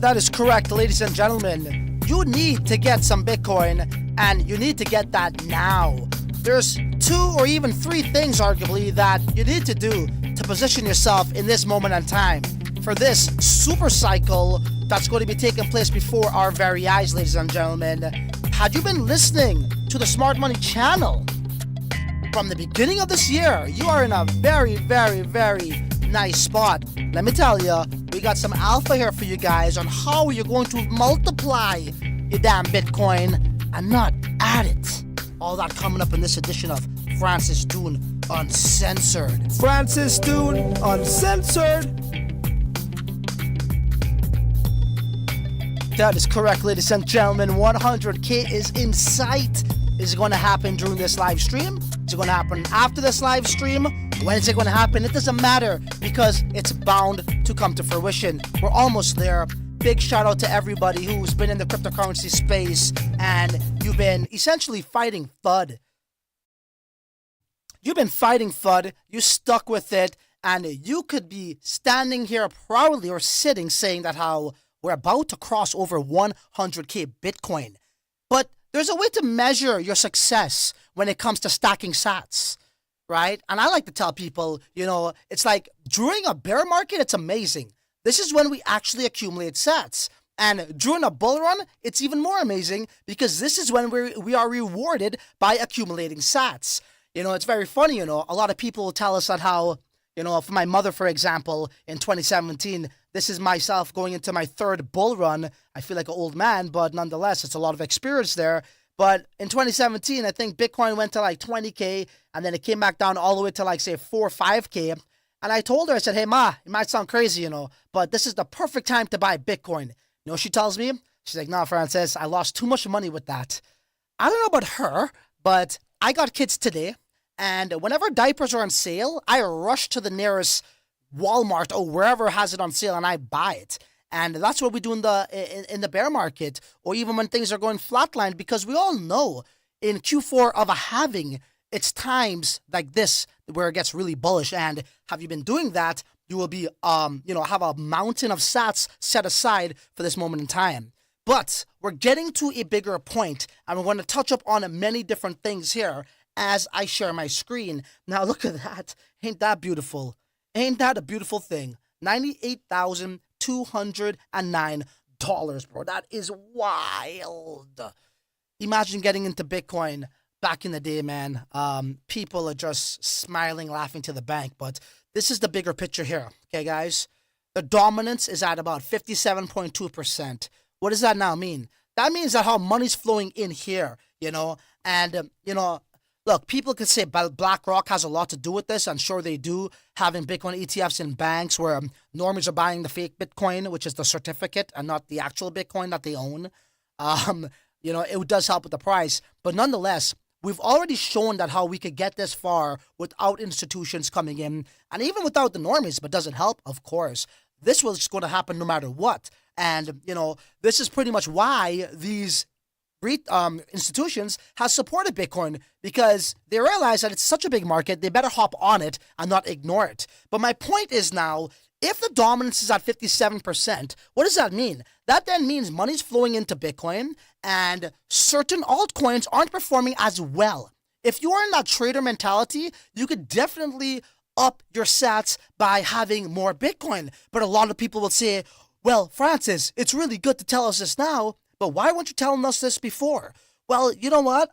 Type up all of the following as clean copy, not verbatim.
That is correct, ladies and gentlemen. You need to get some Bitcoin, and you need to get that now. There's 2 or even 3 things, arguably, that you need to do to position yourself in this moment in time for this super cycle that's going to be taking place before our very eyes, ladies and gentlemen. Had you been listening to the Smart Money channel from the beginning of this year, you are in a very, very, very nice spot. Let me tell you, we got some alpha here for you guys on how you're going to multiply your damn Bitcoin and not add it. All that coming up in this edition of Francis Dhun Uncensored. Francis Dhun Uncensored. That is correct, ladies and gentlemen. 100K is in sight. Is it going to happen during this live stream? Is it going to happen after this live stream? When is it going to happen? It doesn't matter because it's bound to come to fruition. We're almost there. Big shout out to everybody who's been in the cryptocurrency space and you've been essentially fighting FUD. You've been fighting FUD. You stuck with it, and you could be standing here proudly or sitting saying that how we're about to cross over 100K Bitcoin. But there's a way to measure your success when it comes to stacking sats, right? And I like to tell people, it's like during a bear market, it's amazing. This is when we actually accumulate sats. And during a bull run, it's even more amazing because this is when we are rewarded by accumulating sats. It's very funny, a lot of people will tell us that how, for my mother, for example, in 2017, this is myself going into my 3rd bull run. I feel like an old man, but nonetheless, it's a lot of experience there. But in 2017, I think Bitcoin went to like 20K, and then it came back down all the way to like, say, 4 or 5K. And I told her, I said, hey, Ma, it might sound crazy, but this is the perfect time to buy Bitcoin. She tells me? She's like, no, Francis, I lost too much money with that. I don't know about her, but I got kids today. And whenever diapers are on sale, I rush to the nearest Walmart or wherever has it on sale and I buy it. And that's what we do in the bear market or even when things are going flatline, because we all know in Q4 of a halving, it's times like this where it gets really bullish. And have you been doing that, you will be, have a mountain of sats set aside for this moment in time. But we're getting to a bigger point, and we're going to touch up on many different things here as I share my screen. Now look at that. Ain't that beautiful? Ain't that a beautiful thing? $98,209, bro. That is wild. Imagine getting into Bitcoin back in the day, man. People are just smiling, laughing to the bank. But this is the bigger picture here. Okay, guys? The dominance is at about 57.2%. What does that now mean? That means that how money's flowing in here, and, look, people could say BlackRock has a lot to do with this. I'm sure they do, having Bitcoin ETFs in banks where normies are buying the fake Bitcoin, which is the certificate and not the actual Bitcoin that they own. It does help with the price. But nonetheless, we've already shown that how we could get this far without institutions coming in and even without the normies. But does it help? Of course. This was going to happen no matter what. And, this is pretty much why these institutions has supported Bitcoin, because they realize that it's such a big market, they better hop on it and not ignore it. But my point is now, if the dominance is at 57%, what does that mean? That then means money's flowing into Bitcoin and certain altcoins aren't performing as well. If you are in that trader mentality, you could definitely up your sats by having more Bitcoin. But a lot of people will say, well, Francis, it's really good to tell us this now, but why weren't you telling us this before? Well, you know what?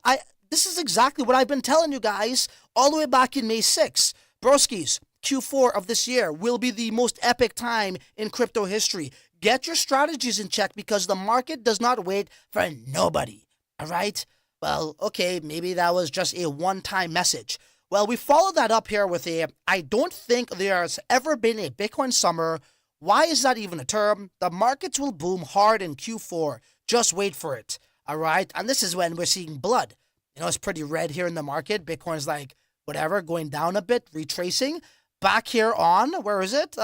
This is exactly what I've been telling you guys all the way back in May 6th. Broskies, Q4 of this year will be the most epic time in crypto history. Get your strategies in check because the market does not wait for nobody. All right? Well, okay, maybe that was just a one-time message. Well, we followed that up here with I don't think there's ever been a Bitcoin summer. Why is that even a term? The markets will boom hard in Q4. Just wait for it, all right? And this is when we're seeing blood. It's pretty red here in the market. Bitcoin's like, whatever, going down a bit, retracing. Back here on, where is it?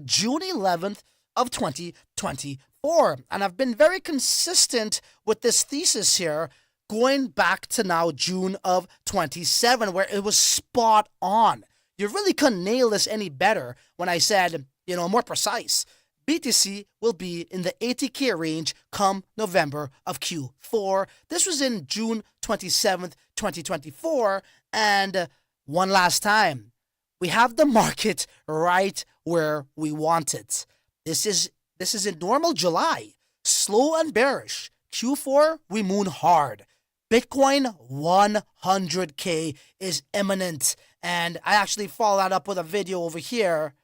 June 11th of 2024. And I've been very consistent with this thesis here, going back to now June of 27, where it was spot on. You really couldn't nail this any better when I said, more precise. BTC will be in the 80K range come November of Q4. This was in June 27th, 2024. And one last time, we have the market right where we want it. This is in normal July. Slow and bearish. Q4, we moon hard. Bitcoin 100K is imminent. And I actually follow that up with a video over here,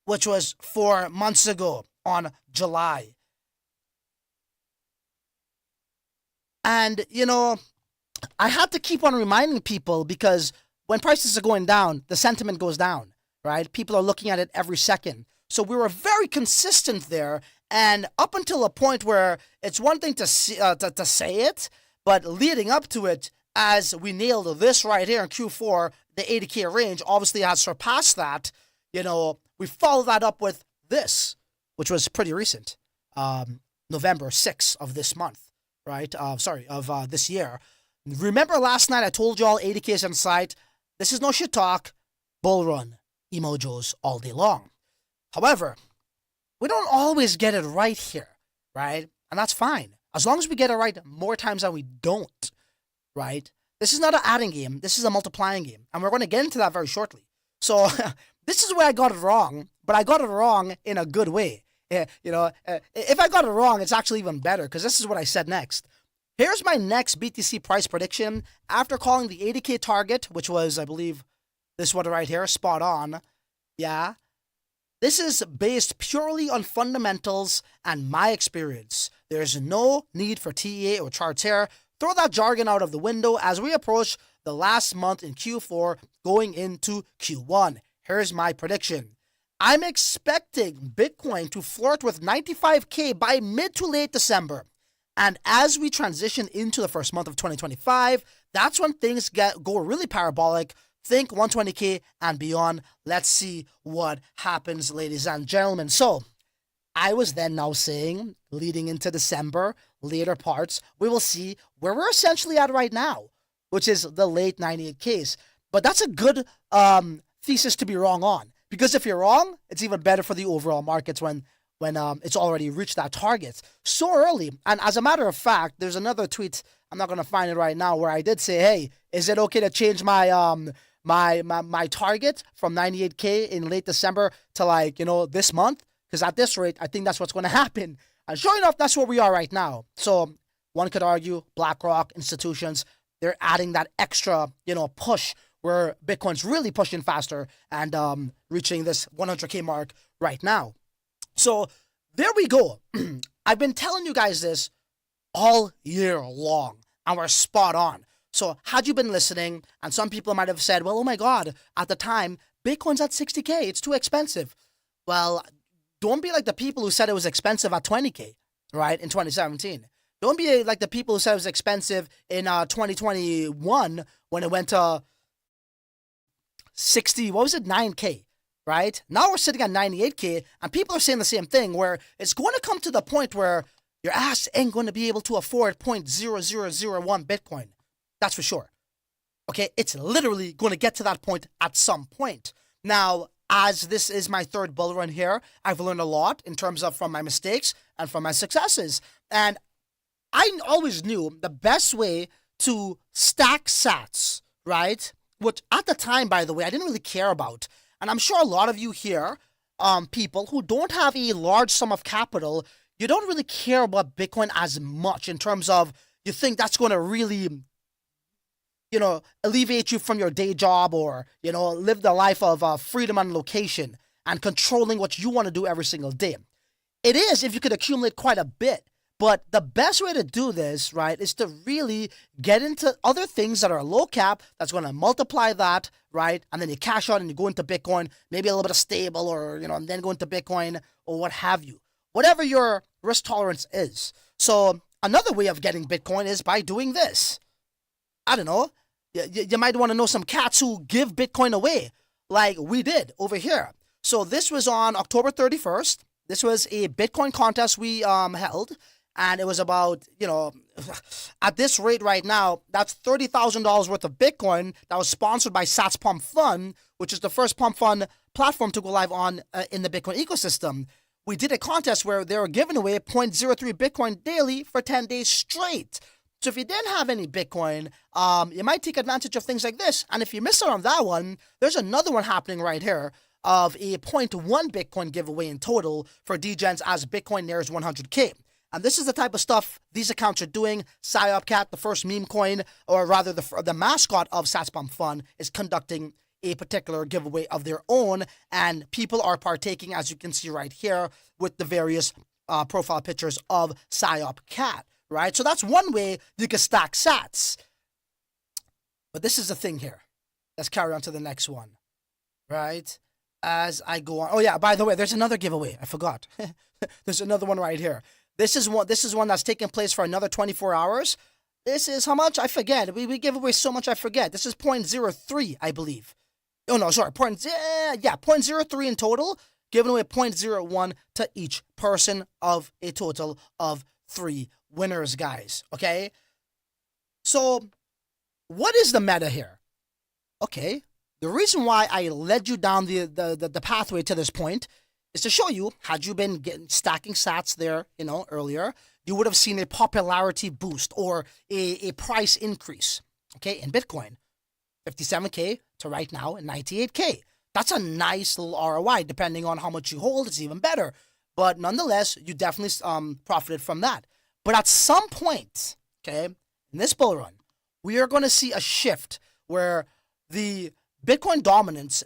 which was 4 months ago on July. And, I had to keep on reminding people because when prices are going down, the sentiment goes down, right? People are looking at it every second. So we were very consistent there. And up until a point where it's one thing to say it, but leading up to it, as we nailed this right here in Q4, the 80K range obviously has surpassed that. We followed that up with this, which was pretty recent, November 6th of this month, right? Of this year. Remember last night I told y'all 80K is in sight. This is no shit talk. Bull run emojis all day long. However, we don't always get it right here, right? And that's fine. As long as we get it right more times than we don't, right? This is not an adding game. This is a multiplying game. And we're going to get into that very shortly. So this is where I got it wrong, but I got it wrong in a good way. If I got it wrong, it's actually even better because this is what I said next. Here's my next BTC price prediction after calling the 80K target, which was, I believe, this one right here, spot on. Yeah. This is based purely on fundamentals and my experience. There's no need for TEA or charts here. Throw that jargon out of the window as we approach the last month in Q4 going into Q1. Here's my prediction. I'm expecting Bitcoin to flirt with 95K by mid to late December. And as we transition into the first month of 2025, that's when things go really parabolic. Think 120K and beyond. Let's see what happens, ladies and gentlemen. So I was then now saying, leading into December, later parts, we will see where we're essentially at right now, which is the late 98Ks. But that's a good thesis to be wrong on. Because if you're wrong, it's even better for the overall markets when it's already reached that target so early. And as a matter of fact, there's another tweet, I'm not going to find it right now, where I did say, hey, is it okay to change my my target from 98K in late December to this month? Because at this rate, I think that's what's going to happen. And sure enough, that's where we are right now. So one could argue BlackRock, institutions, they're adding that extra, push where Bitcoin's really pushing faster and reaching this 100K mark right now. So there we go. I've been telling you guys this all year long, and we're spot on. So had you been listening, and some people might have said, well, oh my God, at the time, Bitcoin's at 60K. It's too expensive. Well, don't be like the people who said it was expensive at 20K, right, in 2017. Don't be like the people who said it was expensive in 2021 when it went to 9K, right? Now we're sitting at 98K, and people are saying the same thing, where it's going to come to the point where your ass ain't going to be able to afford 0.0001 Bitcoin. That's for sure. Okay, it's literally going to get to that point at some point. Now, as this is my third bull run here, I've learned a lot in terms of from my mistakes and from my successes. And I always knew the best way to stack sats, right? Which at the time, by the way, I didn't really care about. And I'm sure a lot of you here, people who don't have a large sum of capital, you don't really care about Bitcoin as much in terms of you think that's going to really, alleviate you from your day job or, live the life of freedom and location and controlling what you want to do every single day. It is if you could accumulate quite a bit. But the best way to do this, right, is to really get into other things that are low cap, that's going to multiply that, right? And then you cash out and you go into Bitcoin, maybe a little bit of stable or, and then go into Bitcoin or what have you. Whatever your risk tolerance is. So another way of getting Bitcoin is by doing this. I don't know. You might want to know some cats who give Bitcoin away like we did over here. So this was on October 31st. This was a Bitcoin contest we held. And it was about, at this rate right now, that's $30,000 worth of Bitcoin that was sponsored by Satspump.fun, which is the first pump fund platform to go live on in the Bitcoin ecosystem. We did a contest where they were giving away 0.03 Bitcoin daily for 10 days straight. So if you didn't have any Bitcoin, you might take advantage of things like this. And if you miss out on that one, there's another one happening right here of a 0.1 Bitcoin giveaway in total for DGens as Bitcoin nears 100K. And this is the type of stuff these accounts are doing. SciOpCat, the first meme coin, or rather the mascot of Satspump.fun, is conducting a particular giveaway of their own. And people are partaking, as you can see right here, with the various profile pictures of SciOpCat, right? So that's one way you can stack sats. But this is the thing here. Let's carry on to the next one, right? As I go on. Oh yeah, by the way, there's another giveaway. I forgot. There's another one right here. This is one that's taking place for another 24 hours. This is how much? I forget. We give away so much I forget. This is 0.03, I believe. Oh no, sorry. 0.03 in total. Giving away 0.01 to each person of a total of 3 winners, guys. Okay? So, what is the meta here? Okay. The reason why I led you down the pathway to this point is to show you, had you been stacking sats there, earlier, you would have seen a popularity boost or a price increase, okay, in Bitcoin. 57K to right now 98K. That's a nice little ROI. Depending on how much you hold, it's even better. But nonetheless, you definitely profited from that. But at some point, okay, in this bull run, we are going to see a shift where the Bitcoin dominance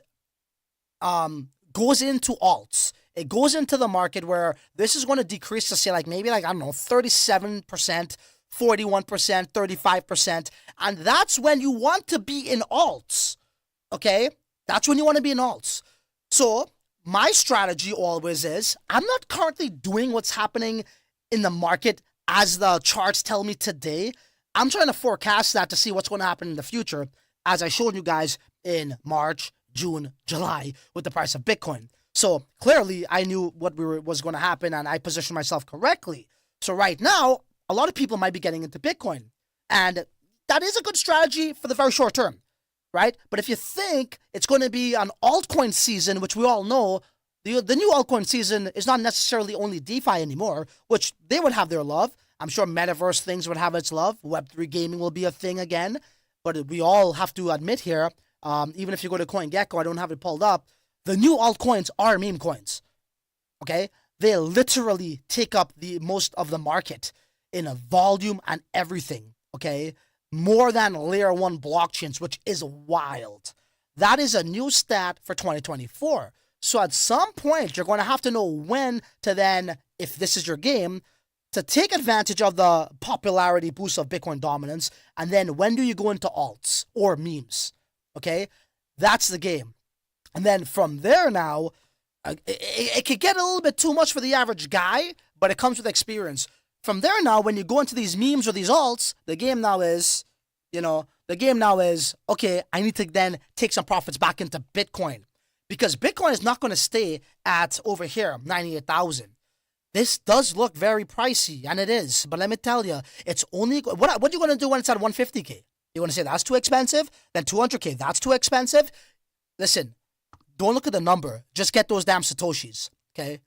goes into alts. It goes into the market where this is going to decrease to say maybe 37%, 41%, 35%. And that's when you want to be in alts. Okay? That's when you want to be in alts. So my strategy always is, I'm not currently doing what's happening in the market as the charts tell me today. I'm trying to forecast that to see what's going to happen in the future, as I showed you guys in March, June, July with the price of Bitcoin. So clearly I knew what was going to happen and I positioned myself correctly. So right now, a lot of people might be getting into Bitcoin. And that is a good strategy for the very short term, right? But if you think it's going to be an altcoin season, which we all know, the new altcoin season is not necessarily only DeFi anymore, which they would have their love. I'm sure metaverse things would have its love. Web3 gaming will be a thing again. But we all have to admit here, even if you go to CoinGecko, I don't have it pulled up, the new altcoins are meme coins, okay? They literally take up the most of the market in a volume and everything, okay? More than layer 1 blockchains, which is wild. That is a new stat for 2024. So at some point, you're going to have to know when to then, if this is your game, to take advantage of the popularity boost of Bitcoin dominance, and then when do you go into alts or memes, okay? That's the game. And then from there now, it could get a little bit too much for the average guy, but it comes with experience. From there now, when you go into these memes or these alts, the game now is, okay, I need to then take some profits back into Bitcoin. Because Bitcoin is not going to stay at over here, 98,000. This does look very pricey, and it is. But let me tell you, it's only... What are you going to do when it's at 150K? You want to say that's too expensive? Then 200K, that's too expensive? Listen, don't look at the number. Just get those damn Satoshis, okay?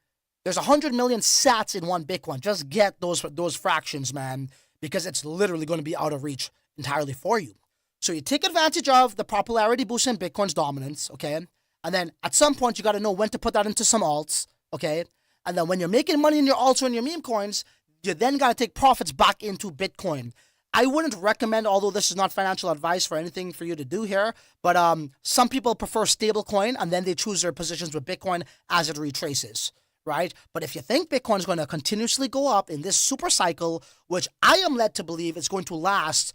There's 100 million sats in one Bitcoin. Just get those fractions, man, because it's literally going to be out of reach entirely for you. So you take advantage of the popularity boost in Bitcoin's dominance, okay? And then at some point, you got to know when to put that into some alts, okay? And then when you're making money in your alts or in your meme coins, you then got to take profits back into Bitcoin. I wouldn't recommend, although this is not financial advice for anything for you to do here, but some people prefer stablecoin and then they choose their positions with Bitcoin as it retraces, right? But if you think Bitcoin is going to continuously go up in this super cycle, which I am led to believe is going to last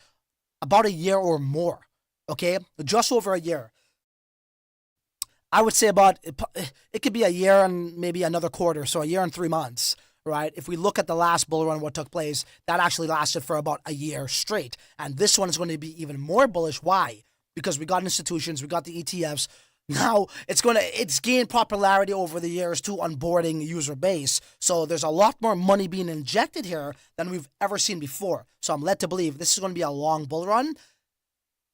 about a year or more, okay? Just over a year. I would say it could be a year and maybe another quarter, so a year and 3 months, right? If we look at the last bull run, what took place, that actually lasted for about a year straight. And this one is going to be even more bullish. Why? Because we got institutions, we got the ETFs. Now it's gained popularity over the years to onboarding user base. So there's a lot more money being injected here than we've ever seen before. So I'm led to believe this is going to be a long bull run.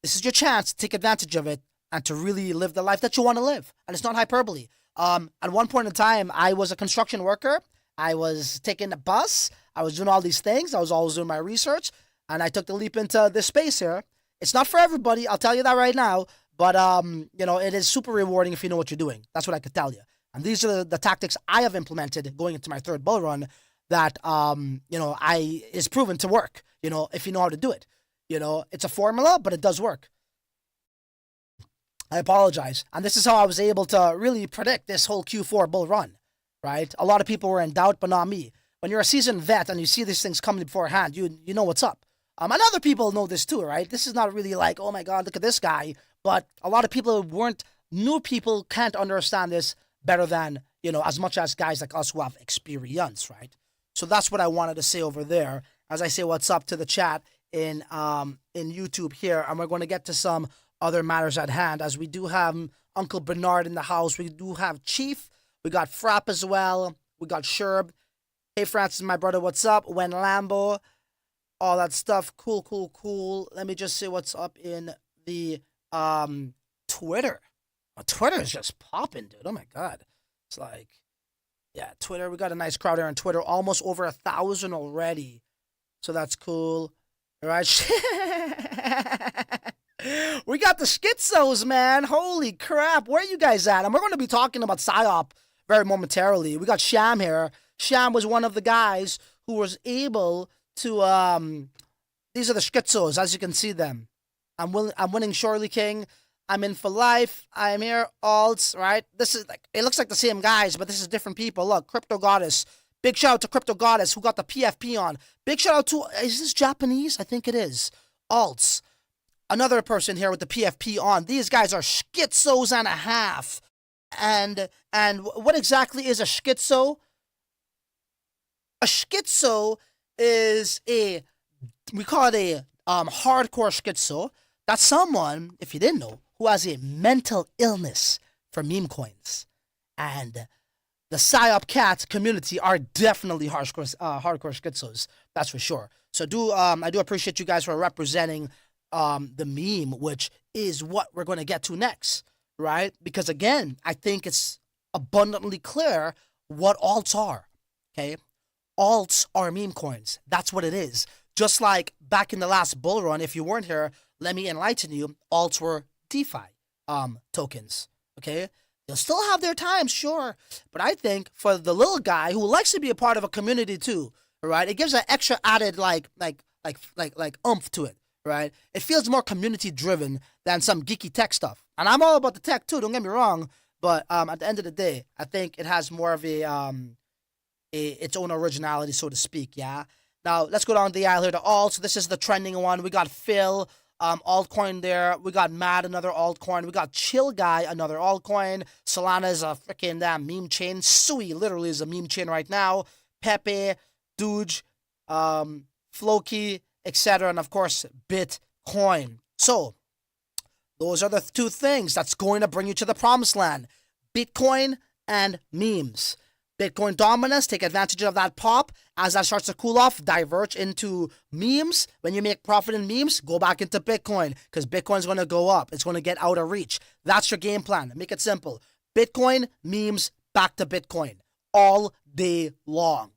This is your chance to take advantage of it and to really live the life that you want to live. And it's not hyperbole. At one point in time, I was a construction worker. I was taking a bus. I was doing all these things. I was always doing my research, and I took the leap into this space here. It's not for everybody. I'll tell you that right now. But, it is super rewarding if you know what you're doing. That's what I could tell you. And these are the tactics I have implemented going into my third bull run that, is proven to work, if you know how to do it. It's a formula, but it does work. I apologize. And this is how I was able to really predict this whole Q4 bull run, right? A lot of people were in doubt, but not me. When you're a seasoned vet and you see these things coming beforehand, you know what's up. And other people know this too, right? This is not really like, oh my God, look at this guy. But a lot of people new people can't understand this better than, as much as guys like us who have experience, right? So that's what I wanted to say over there. As I say, what's up to the chat in YouTube here. And we're going to get to some other matters at hand, as we do have Uncle Bernard in the house. We do have Chief. We got Frapp as well. We got Sherb. Hey, Francis, my brother, what's up? When Lambo, all that stuff. Cool. Let me just say what's up in the Twitter. Twitter is just popping, dude. Oh, my God. It's like, yeah, Twitter. We got a nice crowd here on Twitter. Almost over 1,000 already. So that's cool. All right. We got the schizos, man. Holy crap. Where are you guys at? And we're going to be talking about PSYOP very momentarily. We got Sham here. Sham was one of the guys who was able to, these are the schizos, as you can see them. I'm winning Shirley King. I'm in for life. I'm here. Alts, right? This is like, it looks like the same guys, but this is different people. Look, Crypto Goddess. Big shout out to Crypto Goddess who got the PFP on. Big shout out to, is this Japanese? I think it is. Alts. Another person here with the PFP on. These guys are schizos and a half. And what exactly is a schizo? A schizo is we call it a hardcore schizo. That's someone, if you didn't know, who has a mental illness for meme coins. And the PSYOP cat community are definitely hardcore schizos. That's for sure. So I do appreciate you guys for representing the meme, which is what we're going to get to next, right? Because again, I think it's abundantly clear what alts are, okay? Alts are meme coins. That's what it is. Just like back in the last bull run, if you weren't here, let me enlighten you, alts were DeFi tokens, okay? They'll still have their time, sure. But I think for the little guy who likes to be a part of a community too, right? It gives an extra added like oomph to it. Right? It feels more community driven than some geeky tech stuff. And I'm all about the tech too, don't get me wrong. But at the end of the day, I think it has more of its own originality, so to speak, yeah? Now, let's go down the aisle here to alt. So this is the trending one. We got Phil, altcoin there. We got Mad, another altcoin. We got Chill Guy, another altcoin. Solana is a freaking damn meme chain. Sui literally is a meme chain right now. Pepe, Doge, Floki, etc. And of course, Bitcoin. So, those are the two things that's going to bring you to the promised land. Bitcoin and memes. Bitcoin dominance, take advantage of that pop. As that starts to cool off, diverge into memes. When you make profit in memes, go back into Bitcoin because Bitcoin's going to go up. It's going to get out of reach. That's your game plan. Make it simple. Bitcoin, memes, back to Bitcoin all day long.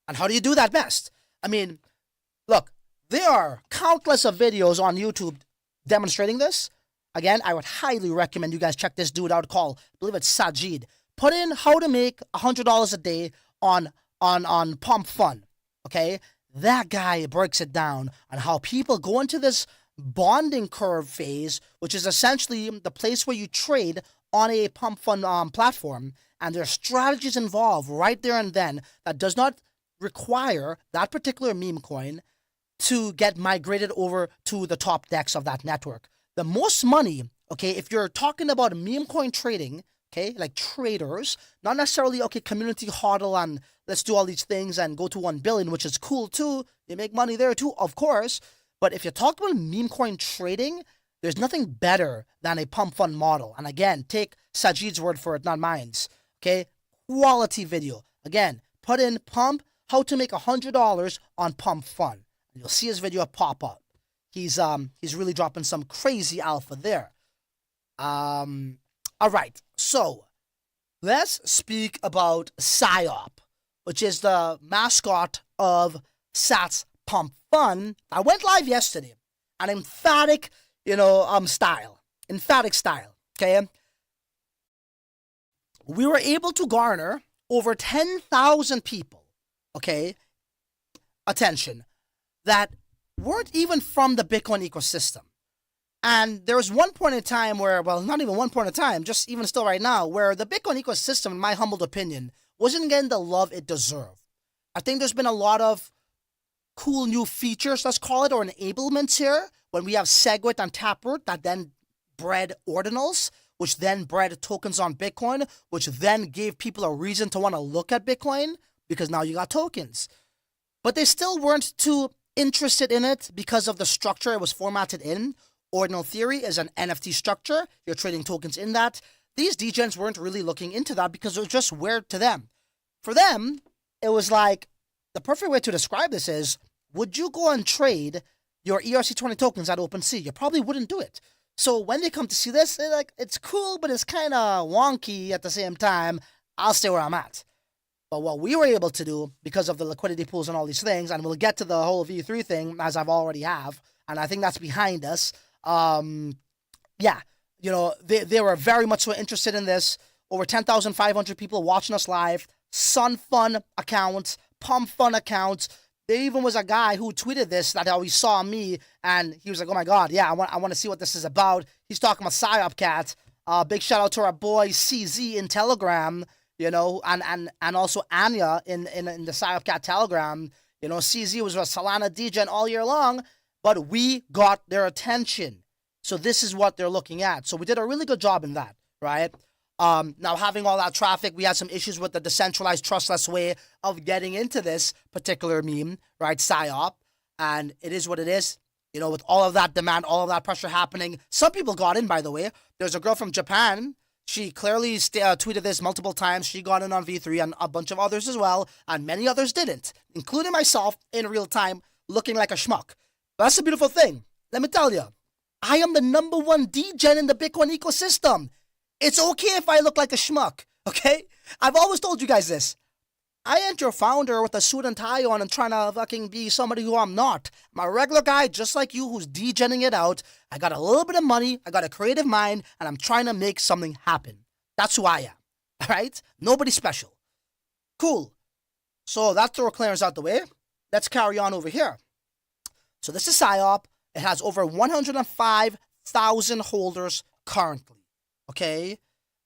And how do you do that best? I mean, look, there are countless of videos on YouTube demonstrating this. Again, I would highly recommend you guys check this dude out called, I believe it's Sajid. Put in how to make $100 a day on Satspump.fun. Okay? That guy breaks it down on how people go into this bonding curve phase, which is essentially the place where you trade on a Pump.fun platform, and there are strategies involved right there and then that does not require that particular meme coin to get migrated over to the top decks of that network. The most money, okay, if you're talking about meme coin trading, okay, like traders, not necessarily, okay, community hodl and let's do all these things and go to 1 billion, which is cool too. You make money there too, of course. But if you're talking about meme coin trading, there's nothing better than a Pump.fun model. And again, take Sajid's word for it, not mine's. Okay, quality video. Again, put in Pump, how to make $100 on Pump.fun. You'll see his video pop up. He's really dropping some crazy alpha there. All right. So let's speak about PSYOP, which is the mascot of Satspump.fun. I went live yesterday. An emphatic, style. Emphatic style. Okay. We were able to garner over 10,000 people, okay, attention, that weren't even from the Bitcoin ecosystem. And there was one point in time where, well, not even one point in time, just even still right now, where the Bitcoin ecosystem, in my humbled opinion, wasn't getting the love it deserved. I think there's been a lot of cool new features, let's call it, or enablements here, when we have SegWit and Taproot that then bred ordinals, which then bred tokens on Bitcoin, which then gave people a reason to want to look at Bitcoin, because now you got tokens. But they still weren't too interested in it because of the structure it was formatted in. Ordinal theory is an NFT structure. You're trading tokens in that. These degens weren't really looking into that because it was just weird to them. For them, it was like, the perfect way to describe this is, would you go and trade your ERC20 tokens at OpenSea? You probably wouldn't do it. So when they come to see this, they're like, it's cool, but it's kind of wonky at the same time. I'll stay where I'm at. But what we were able to do, because of the liquidity pools and all these things, and we'll get to the whole V3 thing, as I've already have, and I think that's behind us. They were very much so interested in this. Over 10,500 people watching us live. SunFun accounts, PumpFun accounts. There even was a guy who tweeted this that how he saw me and he was like, oh my God, yeah, I want to see what this is about. He's talking about PSYOP Cat. Big shout out to our boy CZ in Telegram, and also Anya in the PSYOP Cat Telegram. CZ was a Solana degen all year long, but we got their attention. So this is what they're looking at. So we did a really good job in that, right? Now, having all that traffic, we had some issues with the decentralized, trustless way of getting into this particular meme, right? PSYOP. And it is what it is. With all of that demand, all of that pressure happening. Some people got in, by the way. There's a girl from Japan. She clearly tweeted this multiple times. She got in on V3 and a bunch of others as well. And many others didn't, including myself in real time, looking like a schmuck. But that's the beautiful thing. Let me tell you, I am the #1 degen in the Bitcoin ecosystem. It's okay if I look like a schmuck, okay? I've always told you guys this. I ain't your founder with a suit and tie on and trying to fucking be somebody who I'm not. I'm a regular guy just like you who's degenning it out. I got a little bit of money, I got a creative mind, and I'm trying to make something happen. That's who I am, all right? Nobody special. Cool. So that's the clearance out the way. Let's carry on over here. So this is PSYOP. It has over 105,000 holders currently. Okay,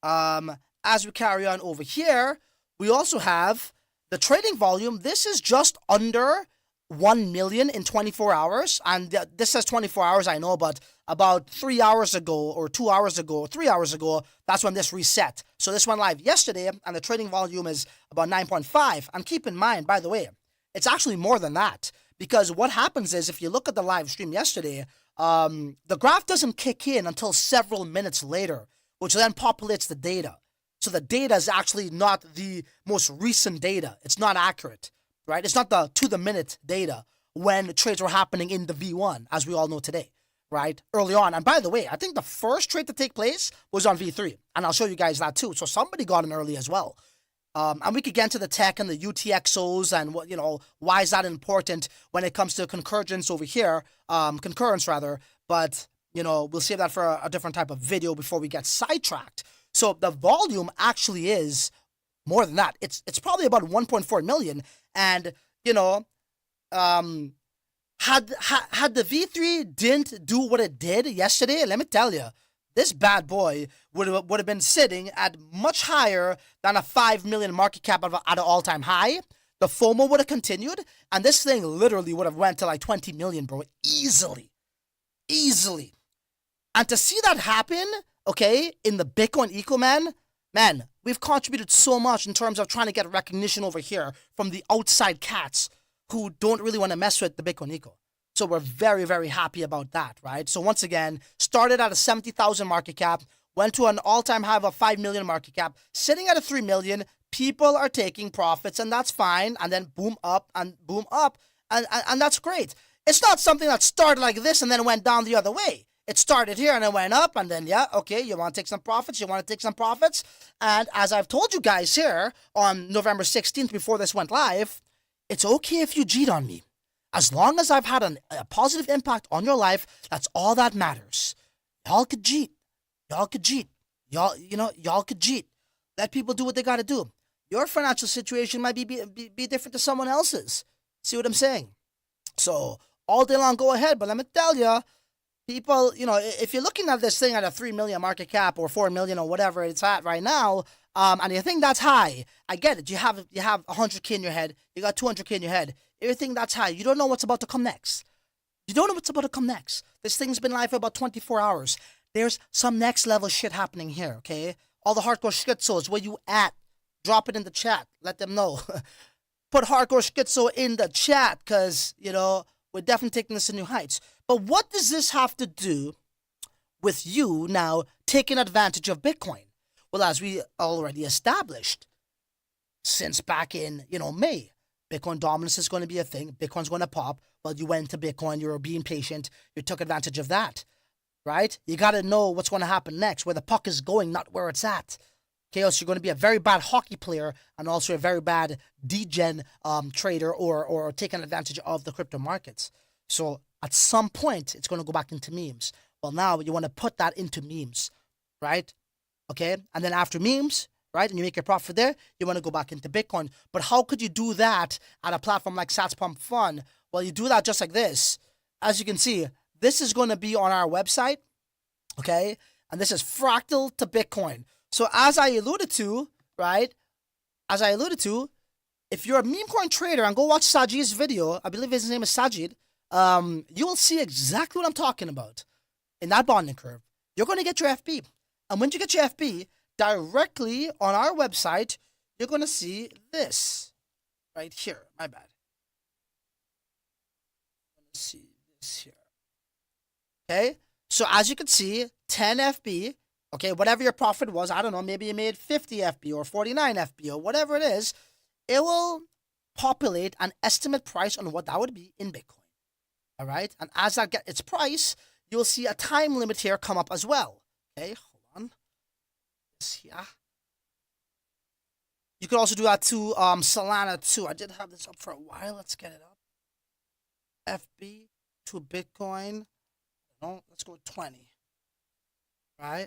as we carry on over here, we also have the trading volume. This is just under 1 million in 24 hours. And this says 24 hours, I know, but about 3 hours ago or 2 hours ago or 3 hours ago, that's when this reset. So this went live yesterday and the trading volume is about 9.5. And keep in mind, by the way, it's actually more than that. Because what happens is if you look at the live stream yesterday, the graph doesn't kick in until several minutes later, which then populates the data. So the data is actually not the most recent data. It's not accurate, right? It's not the to-the-minute data when trades were happening in the V1, as we all know today, right? Early on. And by the way, I think the first trade to take place was on V3. And I'll show you guys that too. So somebody got in early as well. And we could get into the tech and the UTXOs and what, why is that important when it comes to concurrence over here, concurrence rather, but we'll save that for a different type of video before we get sidetracked. So the volume actually is more than that. It's probably about 1.4 million. And, had the V3 didn't do what it did yesterday, let me tell you, this bad boy would have been sitting at much higher than a 5 million market cap at an all-time high. The FOMO would have continued, and this thing literally would have went to like 20 million, bro. Easily. And to see that happen, okay, in the Bitcoin eco, man, we've contributed so much in terms of trying to get recognition over here from the outside cats who don't really want to mess with the Bitcoin eco. So we're very, very happy about that, right? So once again, started at a 70,000 market cap, went to an all-time high of a 5 million market cap, sitting at a 3 million. People are taking profits, and that's fine. And then boom up, and that's great. It's not something that started like this and then went down the other way. It started here and it went up, and then, yeah, okay, you want to take some profits, and as I've told you guys here on November 16th before this went live, it's okay if you cheat on me. As long as I've had a positive impact on your life, that's all that matters. Y'all could cheat. Y'all could cheat. Y'all could cheat. Let people do what they got to do. Your financial situation might be different to someone else's. See what I'm saying? So all day long, go ahead. But let me tell you, people, if you're looking at this thing at a 3 million market cap or 4 million or whatever it's at right now, and you think that's high, I get it. You have 100K in your head. You got 200K in your head. You think that's high. You don't know what's about to come next. This thing's been live for about 24 hours. There's some next level shit happening here, okay? All the hardcore schizos, where you at? Drop it in the chat. Let them know. Put hardcore schizo in the chat, because, we're definitely taking this to new heights. But what does this have to do with you now taking advantage of Bitcoin? Well, as we already established, since back in, May, Bitcoin dominance is going to be a thing. Bitcoin's going to pop. Well, you went to Bitcoin. You were being patient. You took advantage of that, right? You got to know what's going to happen next, where the puck is going, not where it's at. Okay, else you're going to be a very bad hockey player and also a very bad degen trader or taking advantage of the crypto markets. So at some point, it's going to go back into memes. Well, now you want to put that into memes, right? Okay, and then after memes, right, and you make your profit there, you want to go back into Bitcoin. But how could you do that at a platform like Satspump.fun? Well, you do that just like this. As you can see, this is going to be on our website, okay? And this is fractal to Bitcoin. So as I alluded to, right, if you're a meme coin trader and go watch Sajid's video, I believe his name is Sajid, you will see exactly what I'm talking about in that bonding curve. You're going to get your FB. And when you get your FB, directly on our website, you're going to see this right here. My bad. Let's see this here. Okay? So as you can see, 10 FB. Okay, whatever your profit was, I don't know, maybe you made 50 FB or 49 FB or whatever it is, it will populate an estimate price on what that would be in Bitcoin. All right? And as that gets its price, you'll see a time limit here come up as well. Okay, hold on. Yeah. You could also do that to Solana too. I did have this up for a while. Let's get it up. FB to Bitcoin. No, let's go with 20. Right?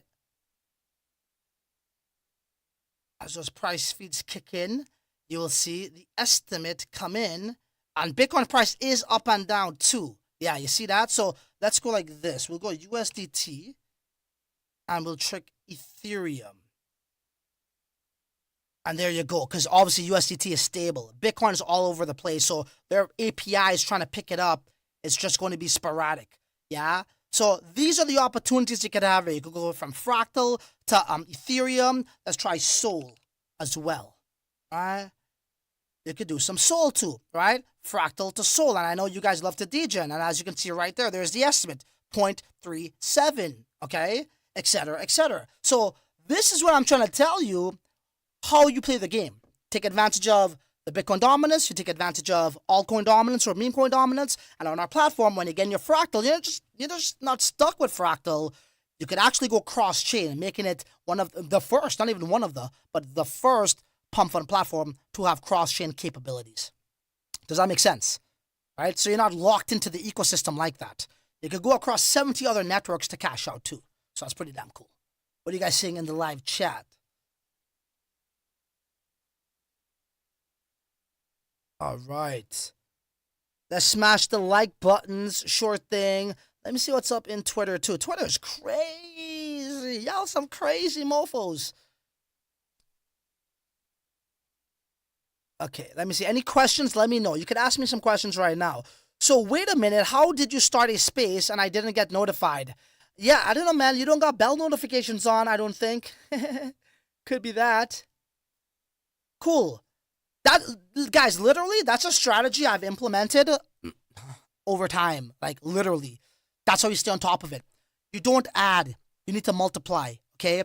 As those price feeds kick in, you will see the estimate come in, and Bitcoin price is up and down too. Yeah, you see that? So let's go like this. We'll go USDT, and we'll check Ethereum. And there you go, because obviously USDT is stable. Bitcoin is all over the place, so their API is trying to pick it up. It's just going to be sporadic. Yeah? So these are the opportunities you could have. You could go from Fractal to Ethereum. Let's try Sol as well. Right? You could do some Sol too, right? Fractal to Sol. And I know you guys love to degen. And as you can see right there, there's the estimate, 0.37, okay? Etc., etc. So this is what I'm trying to tell you, how you play the game. Take advantage of the Bitcoin dominance, you take advantage of altcoin dominance or meme coin dominance, and on our platform, when you get in your Fractal, you're just not stuck with Fractal. You could actually go cross-chain, making it one of the first, not even one of the, but the first pump fund platform to have cross-chain capabilities. Does that make sense? Right? So you're not locked into the ecosystem like that. You could go across 70 other networks to cash out too. So that's pretty damn cool. What are you guys seeing in the live chat? All right. Let's smash the like buttons. Sure thing. Let me see what's up in Twitter too. Twitter's crazy. Y'all some crazy mofos. Okay, let me see. Any questions? Let me know. You could ask me some questions right now. So wait a minute. How did you start a space and I didn't get notified? Yeah, I don't know, man. You don't got bell notifications on, I don't think. Could be that. Cool. That, guys, literally, that's a strategy I've implemented over time. Like, literally. That's how you stay on top of it. You don't add. You need to multiply, okay?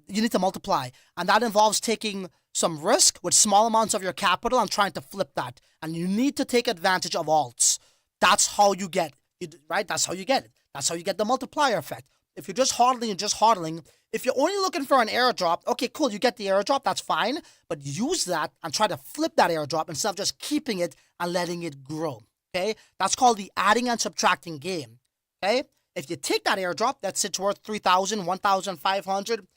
You need to multiply. And that involves taking some risk with small amounts of your capital and trying to flip that. And you need to take advantage of alts. That's how you get it, right? That's how you get it. That's how you get the multiplier effect. If you're just hodling, if you're only looking for an airdrop, okay, cool, you get the airdrop, that's fine, but use that and try to flip that airdrop instead of just keeping it and letting it grow, okay? That's called the adding and subtracting game, okay? If you take that airdrop, that's it's worth 3,000, 1,500,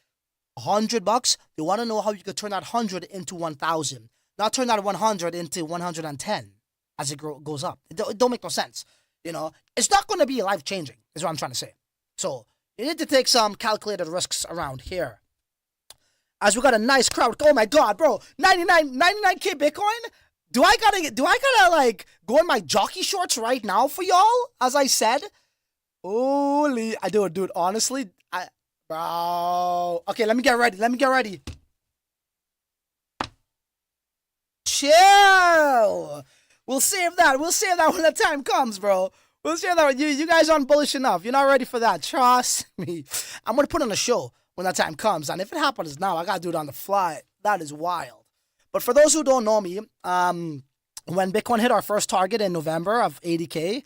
$100, you want to know how you could turn that 100 into 1,000, not turn that 100 into 110 as it goes up. It don't make no sense. It's not going to be life-changing, is what I'm trying to say. So, you need to take some calculated risks around here. As we got a nice crowd. Oh my god, bro. 99K Bitcoin? Do I gotta like go in my jockey shorts right now for y'all? As I said? Holy, I do it, dude. Honestly, bro. Okay, let me get ready. Chill. We'll save that when the time comes, bro. We'll share that with you. You guys aren't bullish enough. You're not ready for that. Trust me. I'm going to put on a show when that time comes. And if it happens now, I got to do it on the fly. That is wild. But for those who don't know me, when Bitcoin hit our first target in November of 80K,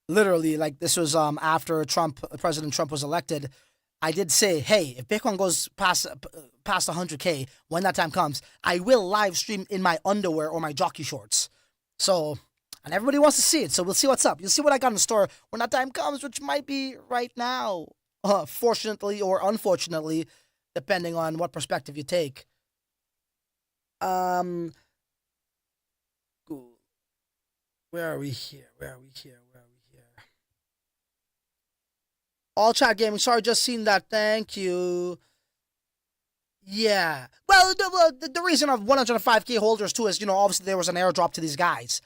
literally, like this was after President Trump was elected, I did say, hey, if Bitcoin goes past 100K, when that time comes, I will live stream in my underwear or my jockey shorts. So... and everybody wants to see it, so we'll see what's up. You'll see what I got in the store when that time comes, which might be right now. Fortunately or unfortunately, depending on what perspective you take. Where are we here? All chat gaming. Sorry, just seen that. Thank you. Yeah. Well, the reason of 105K holders too is, obviously there was an airdrop to these guys.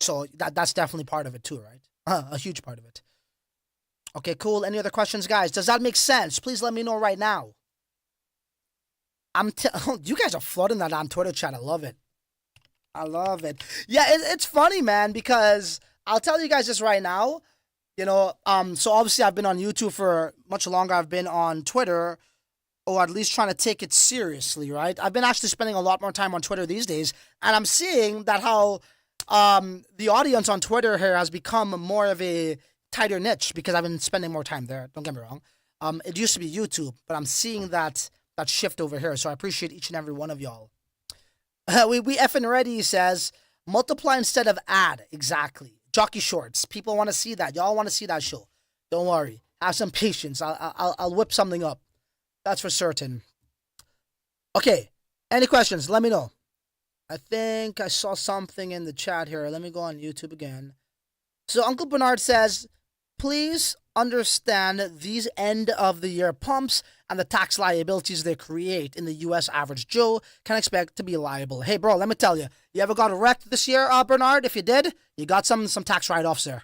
So that's definitely part of it too, right? A huge part of it. Okay, cool. Any other questions, guys? Does that make sense? Please let me know right now. You guys are flooding that on Twitter chat. I love it. Yeah, it's funny, man, because I'll tell you guys this right now. So obviously I've been on YouTube for much longer. I've been on Twitter, or at least trying to take it seriously, right? I've been actually spending a lot more time on Twitter these days, and I'm seeing that how the audience on Twitter here has become more of a tighter niche because I've been spending more time there. Don't get me wrong. It used to be YouTube, but I'm seeing that shift over here, so I appreciate each and every one of y'all. We effing ready says, multiply instead of add. Exactly. Jockey shorts. People want to see that. Y'all want to see that show. Don't worry. Have some patience. I'll whip something up. That's for certain. Okay. Any questions? Let me know. I think I saw something in the chat here. Let me go on YouTube again. So Uncle Bernard says, please understand these end of the year pumps and the tax liabilities they create in the U.S. average Joe can expect to be liable. Hey, bro, let me tell you. You ever got wrecked this year, Bernard? If you did, you got some tax write-offs there.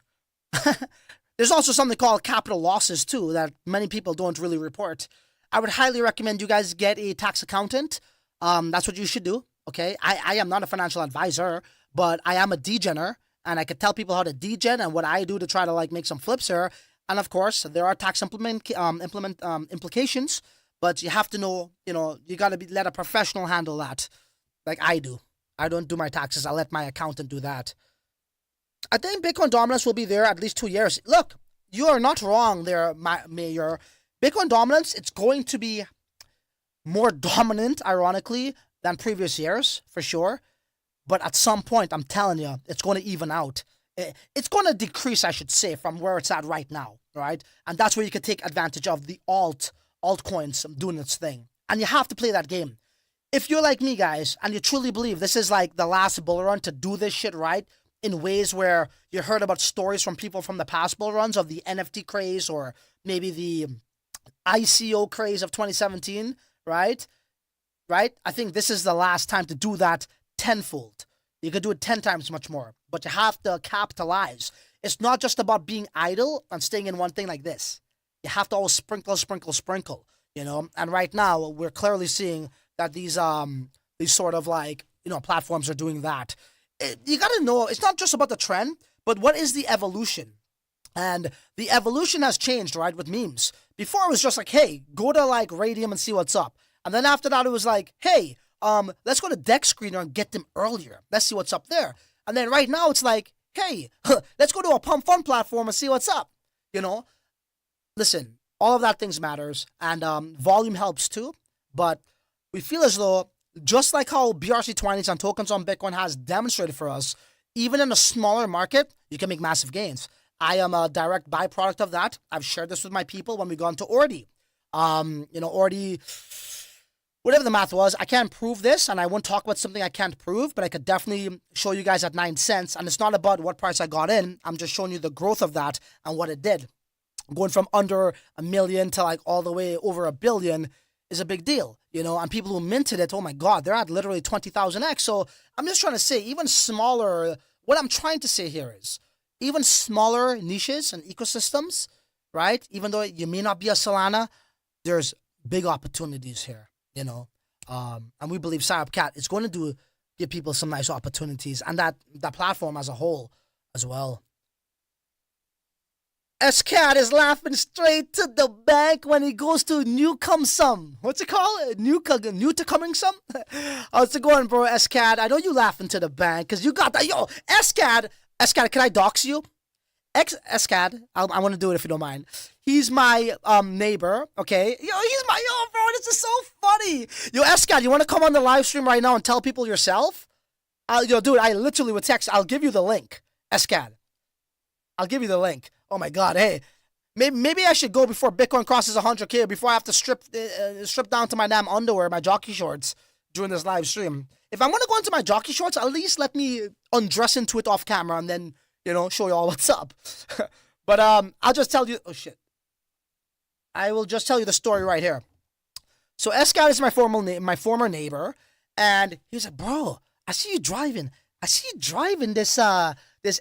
There's also something called capital losses, too, that many people don't really report. I would highly recommend you guys get a tax accountant. That's what you should do, okay? I am not a financial advisor, but I am a degener, and I could tell people how to degen and what I do to try to, make some flips here. And, of course, there are tax implications, but you have to know, you got to let a professional handle that, like I do. I don't do my taxes. I let my accountant do that. I think Bitcoin dominance will be there at least 2 years. Look, you are not wrong there, Mayor. Bitcoin dominance, it's going to be more dominant, ironically, than previous years, for sure. But at some point, I'm telling you, it's going to even out. It's going to decrease, I should say, from where it's at right now, right? And that's where you can take advantage of the altcoins doing its thing. And you have to play that game. If you're like me, guys, and you truly believe this is like the last bull run to do this shit right, in ways where you heard about stories from people from the past bull runs of the NFT craze or maybe the ICO craze of 2017, right? I think this is the last time to do that tenfold. You could do it 10 times much more, but you have to capitalize. It's not just about being idle and staying in one thing like this. You have to always sprinkle, And right now, we're clearly seeing that these sort of platforms are doing that. You got to know, it's not just about the trend, but what is the evolution? And the evolution has changed, right, with memes. Before it was just like, hey, go to Radium and see what's up. And then after that, it was like, hey, let's go to Deck Screener and get them earlier. Let's see what's up there. And then right now it's like, hey, let's go to a Pump Fun platform and see what's up. listen, all of that things matters, and volume helps too. But we feel as though, just like how BRC20s and tokens on Bitcoin has demonstrated for us, even in a smaller market, you can make massive gains. I am a direct byproduct of that. I've shared this with my people when we got into Ordi. Ordi, whatever the math was, I can't prove this, and I won't talk about something I can't prove, but I could definitely show you guys at 9 cents. And it's not about what price I got in. I'm just showing you the growth of that and what it did. Going from under $1 million to like all the way over $1 billion is a big deal, and people who minted it, oh my God, they're at literally 20,000x. So I'm just trying to say, even smaller, what I'm trying to say here is, even smaller niches and ecosystems, right? Even though you may not be a Solana, there's big opportunities here, and we believe Cat is going to give people some nice opportunities, and that platform as a whole as well. SCAT is laughing straight to the bank when he goes to Newcomsome. What's it called? New to coming some? How's it going, bro, SCAT? I know you laughing to the bank because you got that. Yo, SCAT, can I dox you? SCAT, I want to do it if you don't mind. He's my neighbor, okay? Bro, this is so funny. Yo, SCAT, you want to come on the live stream right now and tell people yourself? Dude, I literally would text. I'll give you the link, SCAT. I'll give you the link. Oh my God, hey, maybe I should go before Bitcoin crosses 100K, before I have to strip down to my damn underwear, my jockey shorts during this live stream. If I'm gonna go into my jockey shorts, at least let me undress into it off camera and then show you all what's up. But I'll just tell you. Oh shit! I will just tell you the story right here. So SCAT is my former neighbor, and he's like, bro, I see you driving this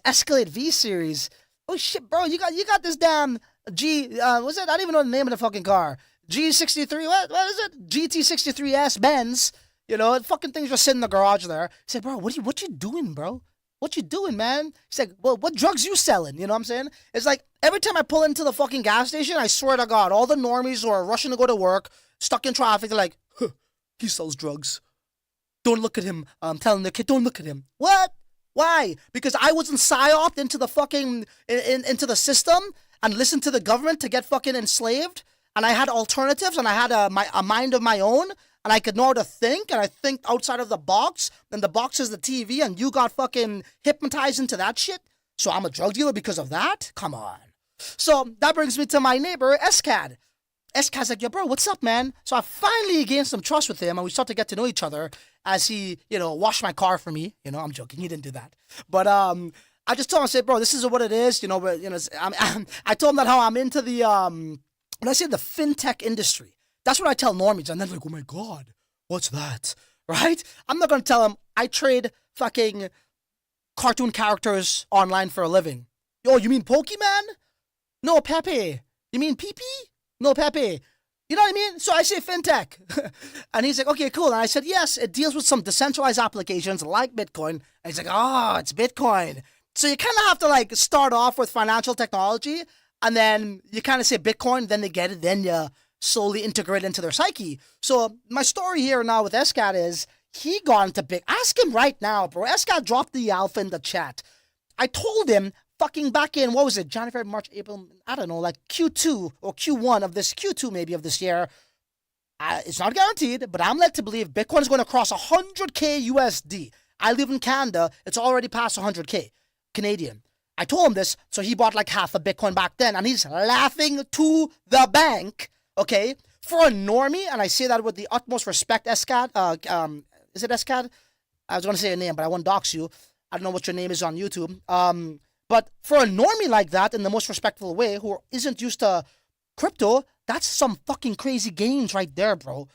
Escalade V series. Oh shit, bro, you got this damn what's it? I don't even know the name of the fucking car. G63, what is it? GT63S Benz. The fucking thing's just sitting in the garage there. He said, bro, what you doing, bro? What you doing, man? He's like, well, what drugs you selling? You know what I'm saying? It's like, every time I pull into the fucking gas station, I swear to God, all the normies who are rushing to go to work, stuck in traffic, they're like, huh, he sells drugs. Don't look at him. I'm telling the kid, don't look at him. What? Why? Because I wasn't psyoped into the fucking, into the system and listened to the government to get fucking enslaved, and I had alternatives, and I had a mind of my own, and I could know how to think, and I think outside of the box, and the box is the TV, and you got fucking hypnotized into that shit? So I'm a drug dealer because of that? Come on. So that brings me to my neighbor, SCAD. SCAD's like, yo, bro, what's up, man? So I finally gained some trust with him, and we start to get to know each other as he, washed my car for me. I'm joking. He didn't do that. But I just told him, I said, bro, this is what it is. But, I told him that how I'm into the, when I say the fintech industry, that's what I tell normies. And then like, oh my God, what's that? Right? I'm not going to tell him I trade fucking cartoon characters online for a living. Yo, you mean Pokemon? No, Pepe. You mean Pee-Pee? No, Pepe. You know what I mean? So I say fintech. And he's like, okay, cool. And I said, yes, it deals with some decentralized applications like Bitcoin. And he's like, oh, it's Bitcoin. So you kind of have to like start off with financial technology, and then you kind of say Bitcoin, then they get it, then you slowly integrate into their psyche. So my story here now with SCAT is he got into big. Ask him right now, bro. SCAT dropped the alpha in the chat. I told him fucking back in, what was it, January, February, March, April, I don't know, like Q2 or Q1 of this, Q2 maybe of this year. It's not guaranteed, but I'm led to believe Bitcoin is going to cross 100K USD. I live in Canada. It's already past 100K Canadian. I told him this, so he bought like half a Bitcoin back then, and he's laughing to the bank, okay? For a normie, and I say that with the utmost respect, SCAT, is it SCAT? I was going to say your name, but I won't dox you. I don't know what your name is on YouTube. But for a normie like that, in the most respectful way, who isn't used to crypto, that's some fucking crazy gains right there, bro.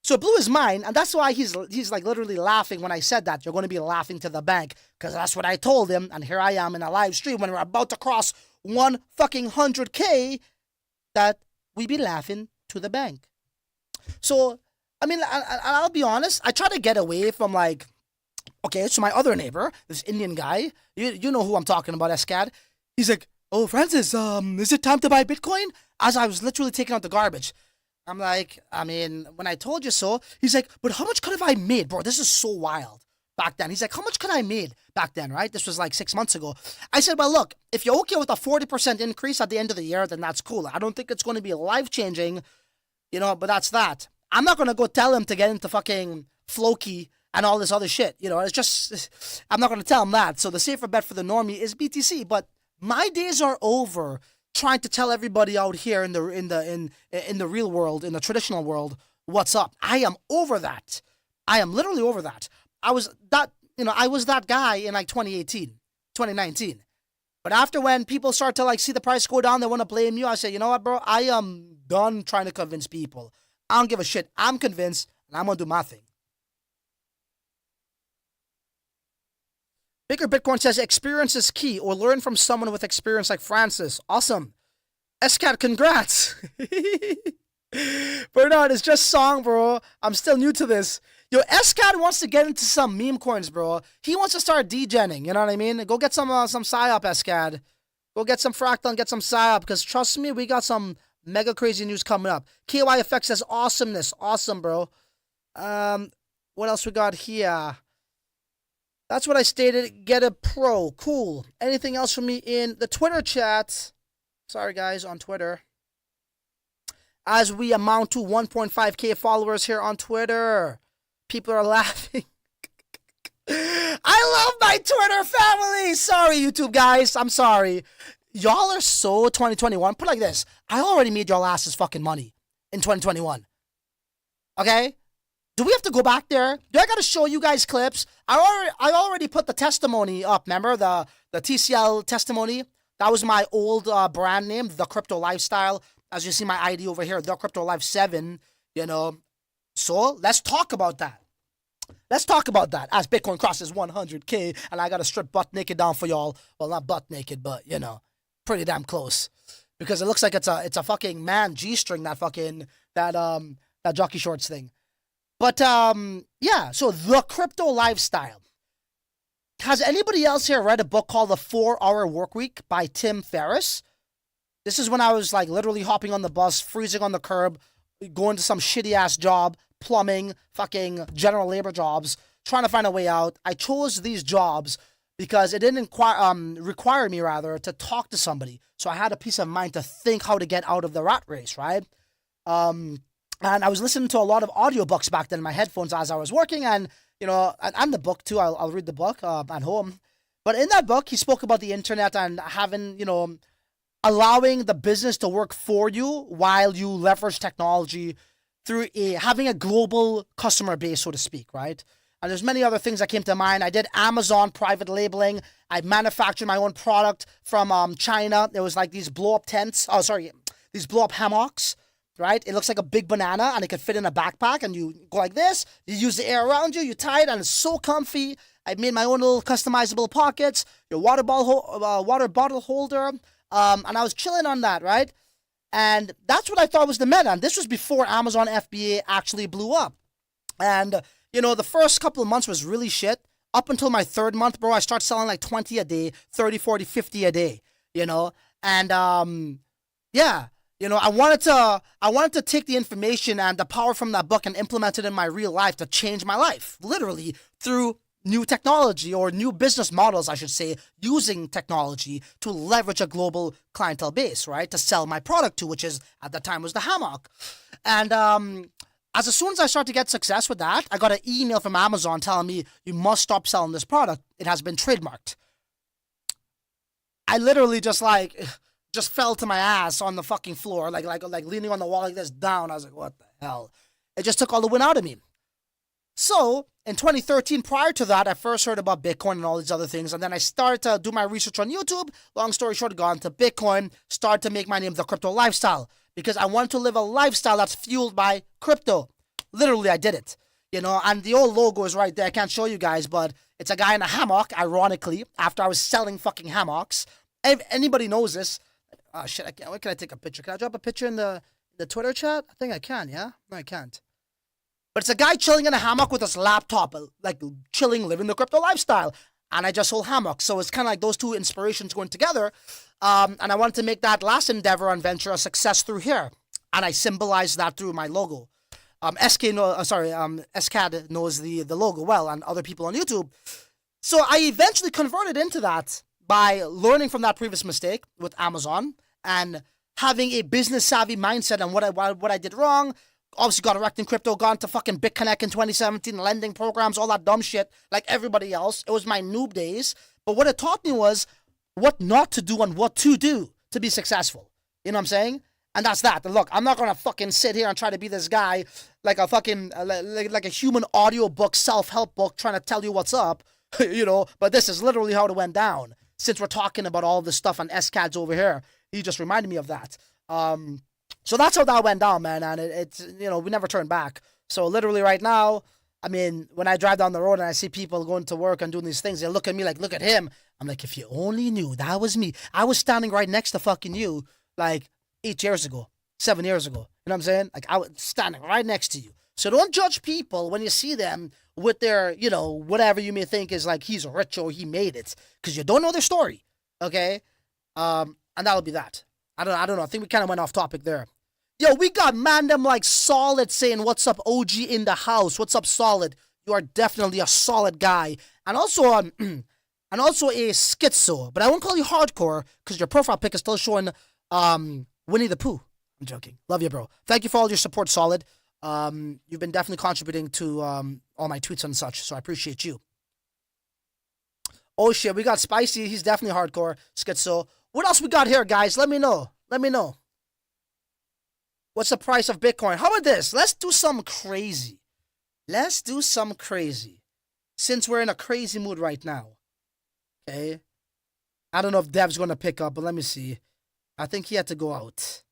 So it blew his mind, and that's why he's like literally laughing when I said that. You're going to be laughing to the bank, because that's what I told him, and here I am in a live stream when we're about to cross 100K, that we be laughing to the bank. So, I mean, I'll be honest, I try to get away from like, okay, so my other neighbor, this Indian guy, you know who I'm talking about, SCAD. He's like, oh, Francis, is it time to buy Bitcoin? As I was literally taking out the garbage. I'm like, I mean, when I told you so, he's like, but how much could have I made? Bro, this is so wild back then. He's like, how much could I made back then, right? This was like 6 months ago. I said, well, look, if you're okay with a 40% increase at the end of the year, then that's cool. I don't think it's going to be life-changing, but that's that. I'm not going to go tell him to get into fucking Floki and all this other shit. It's just, I'm not going to tell him that. So the safer bet for the normie is BTC. But my days are over trying to tell everybody out here in the real world, in the traditional world, what's up. I am over that. I am literally over that. I was that guy in like 2018, 2019. But after when people start to like see the price go down, they want to blame you. I say, you know what, bro? I am done trying to convince people. I don't give a shit. I'm convinced, and I'm going to do my thing. Bigger Bitcoin says experience is key, or learn from someone with experience like Francis. Awesome. SCAT, congrats. Bernard, it's just song, bro. I'm still new to this. Yo, SCAT wants to get into some meme coins, bro. He wants to start degenning, you know what I mean? Go get some PSYOP, SCAT. Go get some Fractal and get some PSYOP, because trust me, we got some mega crazy news coming up. KYFX says awesomeness. Awesome, bro. What else we got here? That's what I stated. Get a pro. Cool. Anything else from me in the Twitter chat? Sorry, guys, on Twitter. As we amount to 1.5k followers here on Twitter. People are laughing. I love my Twitter family. Sorry, YouTube guys. I'm sorry. Y'all are so 2021. Put it like this. I already made y'all asses fucking money in 2021. Okay? Do we have to go back there? Do I got to show you guys clips? I already put the testimony up. Remember the TCL testimony? That was my old brand name, The Crypto Lifestyle. As you see my ID over here, The Crypto Life 7, So let's talk about that. Let's talk about that as Bitcoin crosses 100k and I got to strip butt naked down for y'all. Well, not butt naked, but, pretty damn close. Because it looks like it's a fucking man G-string, that jockey shorts thing. But, yeah, so The Crypto Lifestyle. Has anybody else here read a book called The 4-Hour Workweek by Tim Ferriss? This is when I was, like, literally hopping on the bus, freezing on the curb, going to some shitty-ass job, plumbing, fucking general labor jobs, trying to find a way out. I chose these jobs because it didn't require me, to talk to somebody. So I had a peace of mind to think how to get out of the rat race, right? And I was listening to a lot of audiobooks back then in my headphones as I was working, and, and the book too. I'll read the book at home. But in that book, he spoke about the internet and having, allowing the business to work for you while you leverage technology through having a global customer base, so to speak, right? And there's many other things that came to mind. I did Amazon private labeling. I manufactured my own product from China. There was like these blow-up tents. These blow-up hammocks. Right? It looks like a big banana and it could fit in a backpack and you go like this. You use the air around you, you tie it and it's so comfy. I made my own little customizable pockets, your water bottle holder. And I was chilling on that, right? And that's what I thought was the meta. And this was before Amazon FBA actually blew up. And, the first couple of months was really shit. Up until my third month, bro, I started selling like 20 a day, 30, 40, 50 a day, And, yeah. I wanted to take the information and the power from that book and implement it in my real life to change my life, literally through new technology or new business models, I should say, using technology to leverage a global clientele base, right? To sell my product to, which is at the time was the hammock. And as soon as I started to get success with that, I got an email from Amazon telling me you must stop selling this product. It has been trademarked. I literally just fell to my ass on the fucking floor, like leaning on the wall like this down. I was like, what the hell? It just took all the wind out of me. So in 2013, prior to that, I first heard about Bitcoin and all these other things. And then I started to do my research on YouTube. Long story short, got into Bitcoin, started to make my name The Crypto Lifestyle because I wanted to live a lifestyle that's fueled by crypto. Literally, I did it. And the old logo is right there. I can't show you guys, but it's a guy in a hammock, ironically, after I was selling fucking hammocks. If anybody knows this, oh, shit, I can't. Where can I take a picture? Can I drop a picture in the Twitter chat? I think I can, yeah? No, I can't. But it's a guy chilling in a hammock with his laptop, like chilling, living the crypto lifestyle. And I just sold hammocks. So it's kind of like those two inspirations going together. And I wanted to make that last endeavor and venture a success through here. And I symbolized that through my logo. SCAD knows the logo well, and other people on YouTube. So I eventually converted into that by learning from that previous mistake with Amazon and having a business savvy mindset on what I did wrong. Obviously got wrecked in crypto, got into fucking BitConnect in 2017, lending programs, all that dumb shit like everybody else. It was my noob days. But what it taught me was what not to do and what to do to be successful. You know what I'm saying? And that's that. And look, I'm not going to fucking sit here and try to be this guy like a fucking, like a human audio book, self-help book trying to tell you what's up, you know, but this is literally how it went down. Since we're talking about all this stuff on SCADs over here, he just reminded me of that. So that's how that went down, man. And it's, you know, we never turned back. So literally right now, I mean, when I drive down the road and I see people going to work and doing these things, they look at me like, look at him. I'm like, if you only knew, that was me. I was standing right next to fucking you like 8 years ago, 7 years ago. You know what I'm saying? Like, I was standing right next to you. So don't judge people when you see them with their, you know, whatever you may think is like he's rich or he made it, because you don't know their story. Okay? And that'll be that. I don't know. I think we kind of went off topic there. Yo, we got Mandem like Solid saying, what's up, OG in the house? What's up, Solid? You are definitely a solid guy. And also and also a schizo. But I won't call you hardcore because your profile pic is still showing Winnie the Pooh. I'm joking. Love you, bro. Thank you for all your support, Solid. You've been definitely contributing to all my tweets and such, so I appreciate you. Oh shit, we got Spicy. He's definitely hardcore. Schizo. What else we got here, guys? Let me know. Let me know. What's the price of Bitcoin? How about this? Let's do something crazy. Let's do something crazy. Since we're in a crazy mood right now. Okay? I don't know if Dev's going to pick up, but let me see. I think he had to go out.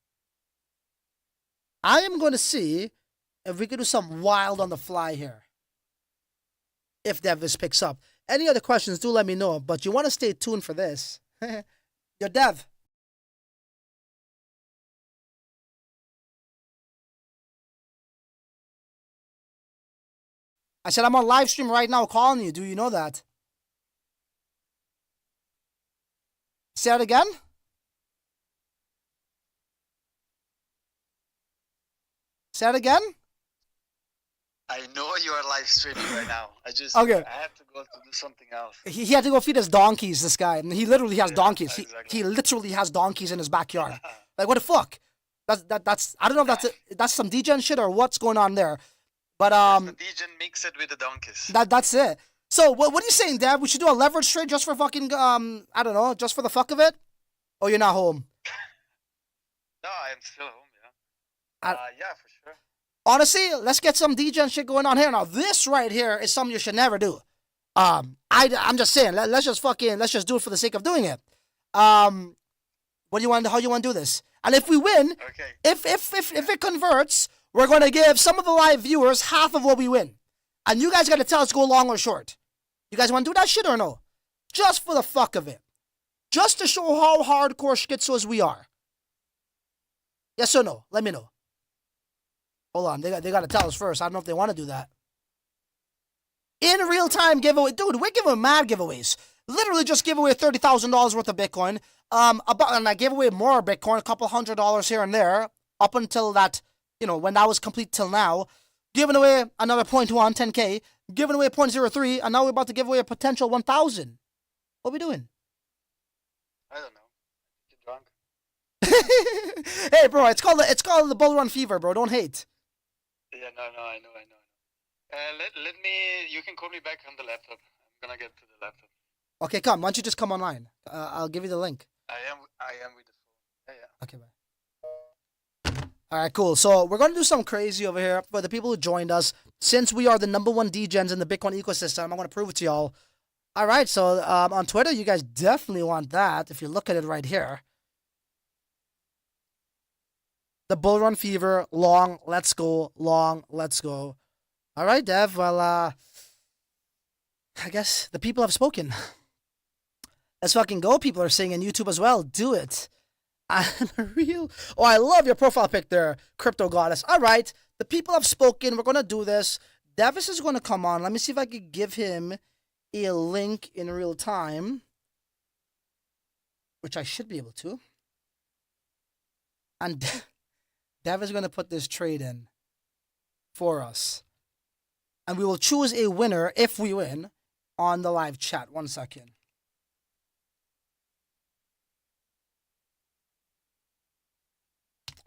I am going to see if we can do something wild on the fly here. If Dev picks up. Any other questions, do let me know. But you want to stay tuned for this. Yo, Dev. I said I'm on live stream right now calling you. Do you know that? Say that again? Say that again? I know you are live streaming right now. Okay. I have to go to do something else. He had to go feed his donkeys, this guy. And he literally has donkeys. Exactly. He literally has donkeys in his backyard. Like, what the fuck? That's I don't know if that's some degen shit or what's going on there. But the degen mix it with the donkeys. That's it. So what are you saying, Dad? We should do a leverage trade just for fucking I don't know, just for the fuck of it? Or you're not home? No, I am still home, yeah. Yeah, for sure. Honestly, let's get some degen shit going on here. Now this right here is something you should never do. I'm just saying, let's just do it for the sake of doing it. What do you want? How you want to do this? And if we win, okay. if it converts, we're going to give some of the live viewers half of what we win. And you guys got to tell us go long or short. You guys want to do that shit or no? Just for the fuck of it. Just to show how hardcore schizos we are. Yes or no? Let me know. Hold on. They got to tell us first. I don't know if they want to do that. In real time giveaway. Dude, we're giving mad giveaways. Literally just give away $30,000 worth of Bitcoin. And I gave away more Bitcoin, a couple $100 here and there, up until that, you know, when that was complete till now. Giving away another 0.1, 10K. Giving away 0.03, and now we're about to give away a potential 1,000. What are we doing? I don't know. You're drunk. Hey, bro, it's called the Bull Run Fever, bro. Don't hate. Yeah, no, I know. Let me, you can call me back on the laptop. I'm gonna get to the laptop. Okay, come. Why don't you just come online? I'll give you the link. I am with the phone. Yeah. Okay, bye. All right, cool. So we're going to do something crazy over here for the people who joined us. Since we are the #1 degens in the Bitcoin ecosystem, I'm going to prove it to y'all. All right, so on Twitter, you guys definitely want that. If you look at it right here. The Bull Run Fever, long, let's go, long, let's go. All right, Dev, well, I guess the people have spoken. Let's fucking go, people are saying on YouTube as well. Do it. I'm a real... Oh, I love your profile pic there, Crypto Goddess. All right, the people have spoken. We're going to do this. Davis is going to come on. Let me see if I could give him a link in real time, which I should be able to. And Dev is going to put this trade in for us. And we will choose a winner if we win. on the live chat. 1 second.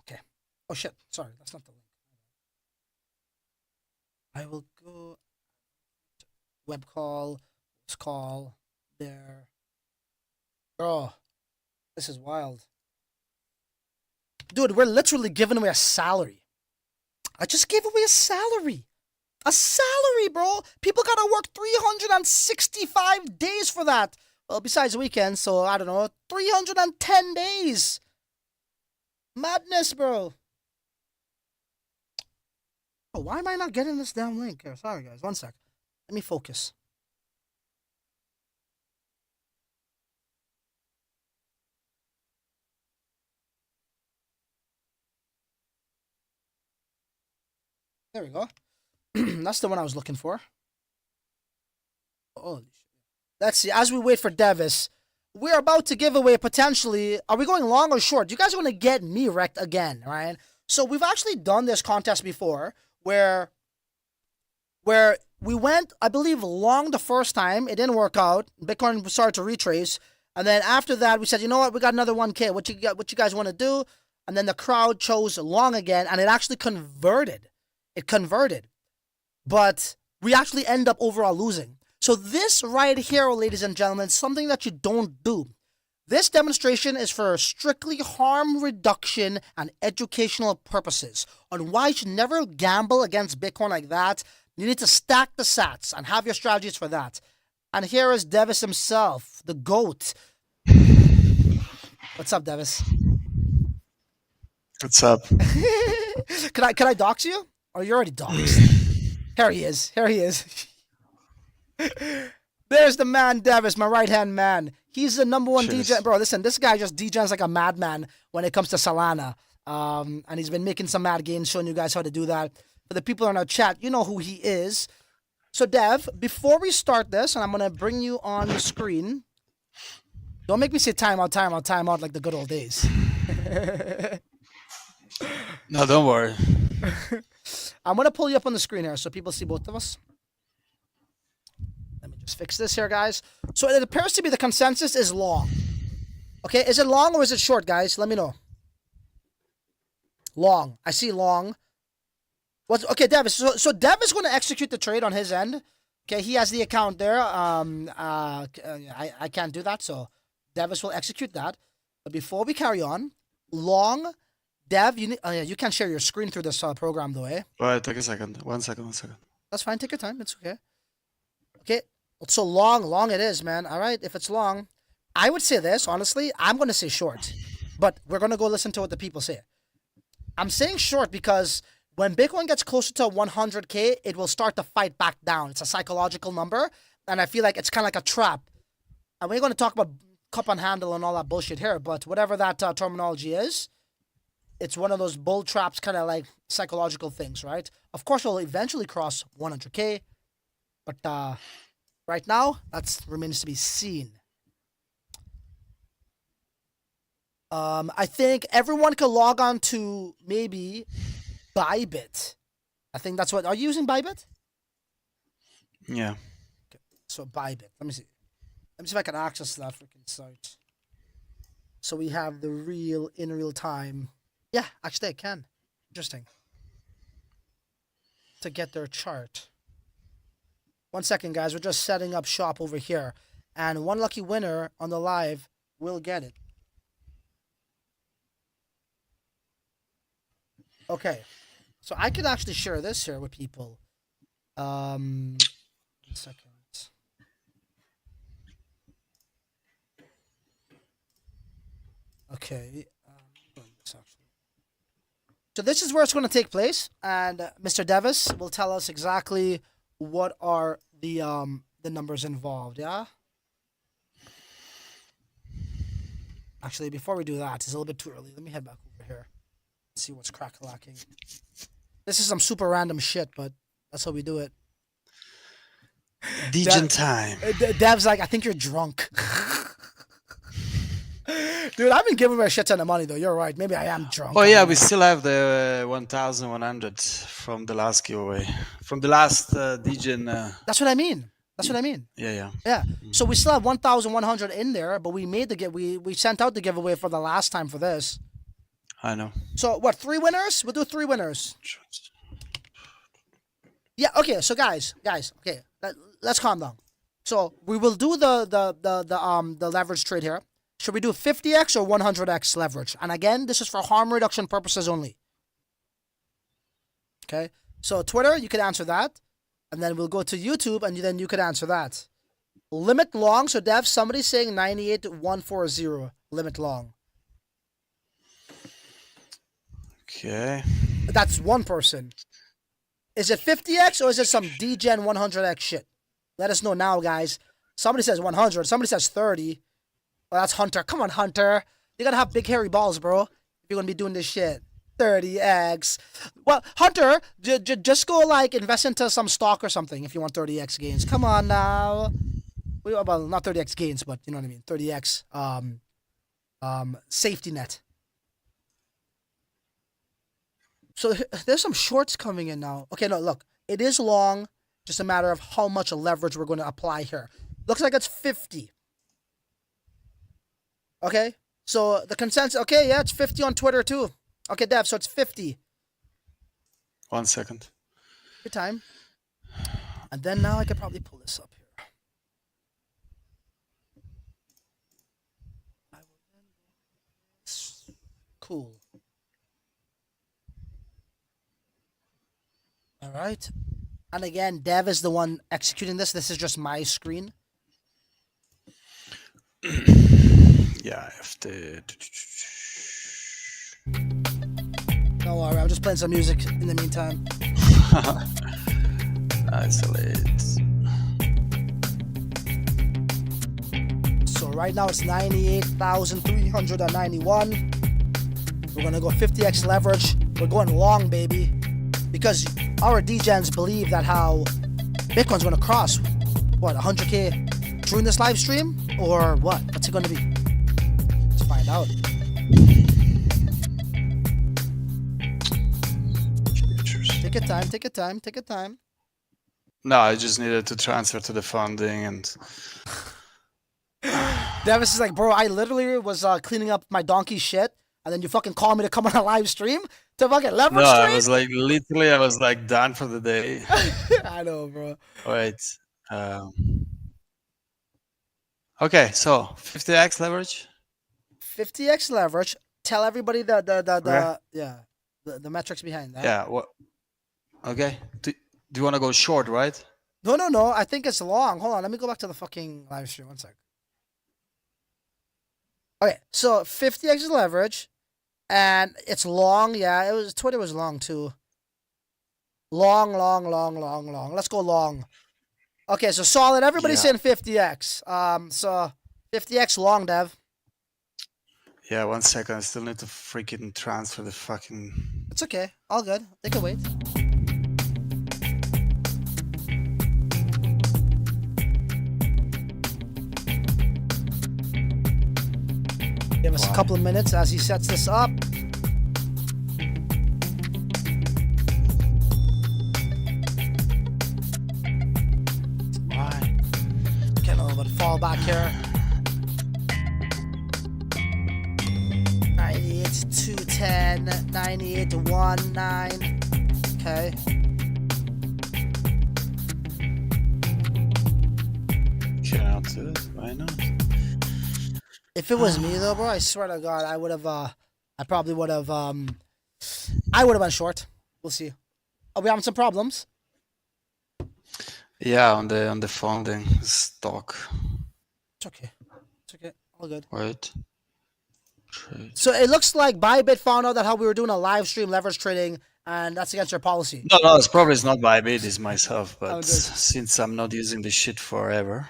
Okay. Oh shit. Sorry, that's not the link. I will go web call, let's call there. Bro, this is wild. Dude, we're literally giving away a salary. I just gave away a salary. A salary, bro. People gotta work 365 days for that. Well, besides weekends, so I don't know, 310 days. Madness, bro. Oh, why am I not getting this damn link here? Sorry, guys. 1 sec. Let me focus. There we go. That's the one I was looking for. Holy shit. Let's see. As we wait for Devis, we're about to give away potentially. Are we going long or short? You guys are going to get me wrecked again, right? So we've actually done this contest before where we went, I believe, long the first time. It didn't work out. Bitcoin started to retrace. And then after that, we said, you know what? We got another 1K. What you guys want to do? And then the crowd chose long again, and it actually converted. It converted. But we actually end up overall losing. So this right here, ladies and gentlemen, is something that you don't do. This demonstration is for strictly harm reduction and educational purposes on why you should never gamble against Bitcoin like that. You need to stack the sats and have your strategies for that. And here is Devis himself, the GOAT. What's up, Devis? What's up? Can I dox you? Or you're already doxed? Here he is. Here he is. There's the man, Devis, my right-hand man. He's the number one DJ. Bro, listen, this guy just DJs like a madman when it comes to Solana. And he's been making some mad gains, showing you guys how to do that. For the people in our chat, you know who he is. So, Dev, before we start this, and I'm going to bring you on the screen. Don't make me say time out like the good old days. No, don't worry. I'm going to pull you up on the screen here so people see both of us. Let me just fix this here, guys. So it appears to be the consensus is long. Okay, is it long or is it short, guys? Let me know. Long. I see long. Okay, Devis. So Dev is going to execute the trade on his end. Okay, he has the account there. I can't do that, so Devis will execute that. But before we carry on, long... Dev, you can share your screen through this program, though, eh? Alright, take a second. One second. That's fine. Take your time. It's okay. Okay. So long it is, man. All right. If it's long, I would say this, honestly. I'm going to say short. But we're going to go listen to what the people say. I'm saying short because when Bitcoin gets closer to 100K, it will start to fight back down. It's a psychological number. And I feel like it's kind of like a trap. And we're going to talk about cup and handle and all that bullshit here. But whatever that terminology is, it's one of those bull traps, kind of like psychological things, right? Of course, we'll eventually cross 100K, but right now, that remains to be seen. I think everyone can log on to maybe Bybit. I think that's what. Are you using Bybit? Yeah. Okay, so Bybit. Let me see. Let me see if I can access that freaking site. So we have the in real time. Yeah, actually I can. Interesting. To get their chart. 1 second, guys. We're just setting up shop over here. And one lucky winner on the live will get it. Okay. So I could actually share this here with people. 1 second. Okay. So this is where it's going to take place, and Mr. Devis will tell us exactly what are the numbers involved. Yeah. Actually, before we do that, it's a little bit too early. Let me head back over here. See what's crack-a-lacking. This is some super random shit, but that's how we do it. Degen time. Dev's like, I think you're drunk. Dude, I've been giving away a shit ton of money, though. You're right. Maybe I am drunk. Oh, yeah, we still have the 1,100 from the last giveaway. From the last Degen. That's what I mean. That's what I mean. Yeah. Yeah. So we still have 1,100 in there, but we made the we sent out the giveaway for the last time for this. I know. So what? 3 winners? We'll do 3 winners. Yeah. Okay. So guys. Okay. Let's calm down. So we will do the leverage trade here. Should we do 50x or 100x leverage? And again, this is for harm reduction purposes only. Okay. So Twitter, you could answer that. And then we'll go to YouTube, and then you could answer that. Limit long. So Dev, somebody's saying 98,140. Limit long. Okay. That's one person. Is it 50x or is it some degen 100x shit? Let us know now, guys. Somebody says 100. Somebody says 30. Well, that's Hunter. Come on, Hunter. You gotta have big hairy balls, bro. If you're gonna be doing this shit. 30x. Well, Hunter, just go like invest into some stock or something if you want 30x gains. Come on now. Well, not 30x gains, but you know what I mean. 30x safety net. So there's some shorts coming in now. Okay, no, look. It is long. Just a matter of how much leverage we're going to apply here. Looks like it's 50. Okay? So the consensus, okay, yeah, it's 50 on Twitter too. Okay, Dev, so it's 50. 1 second. Good time. And then now I could probably pull this up here. Cool. All right. And again, Dev is the one executing this. This is just my screen. Yeah, I have to. Don't worry, I'm just playing some music in the meantime. Isolate. So right now it's 98,391. We're gonna go 50x leverage. We're going long, baby, because our degens believe that how Bitcoin's gonna cross what 100k during this live stream, or what? What's it gonna be? Let's find out. Take your time. Take your time. Take your time. No, I just needed to transfer to the funding and. Davis is like, bro, I literally was cleaning up my donkey shit, and then you fucking call me to come on a live stream to fucking leverage No, trade? I was like literally, I was like done for the day. I know, bro. Wait. Okay, so 50x leverage. 50x leverage. Tell everybody the Okay. the metrics behind that. Yeah. What? Okay. Do you want to go short, right? No. I think it's long. Hold on. Let me go back to the fucking live stream. 1 sec. Okay, so 50x leverage, and it's long. Yeah, Twitter was long too. Long. Let's go long. Okay, so solid. Everybody's saying 50x. So 50x long, Dev. Yeah, 1 second. I still need to freaking transfer the fucking. It's okay. All good. They can wait. Give us a couple of minutes as he sets this up. Why? Get a little bit of fall back here. 98 to 210, 98 to 19. Okay. Cannot do it. Why not? If it was me though, bro, I swear to God, I would have. I probably would have. I would have been short. We'll see. Are we having some problems? Yeah, on the funding stock. It's okay. It's okay. All good. Wait. Trade. So it looks like Bybit found out that how we were doing a live stream leverage trading, and that's against their policy. No, it's probably not Bybit, it's myself, but good. since I'm not using this shit forever.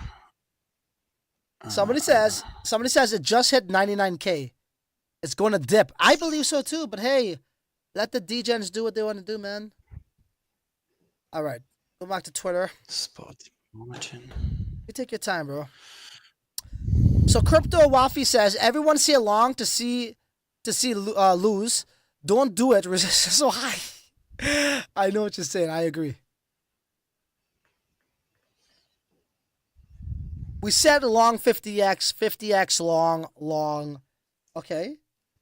Somebody says it just hit 99k. It's going to dip. I believe so too, but hey, let the degens do what they want to do, man. All right, go back to Twitter. Spot margin. You take your time, bro. So Crypto Wafi says everyone see along to see lose. Don't do it. Resistance so high. I know what you're saying. I agree. We said long 50x, 50x long. Okay,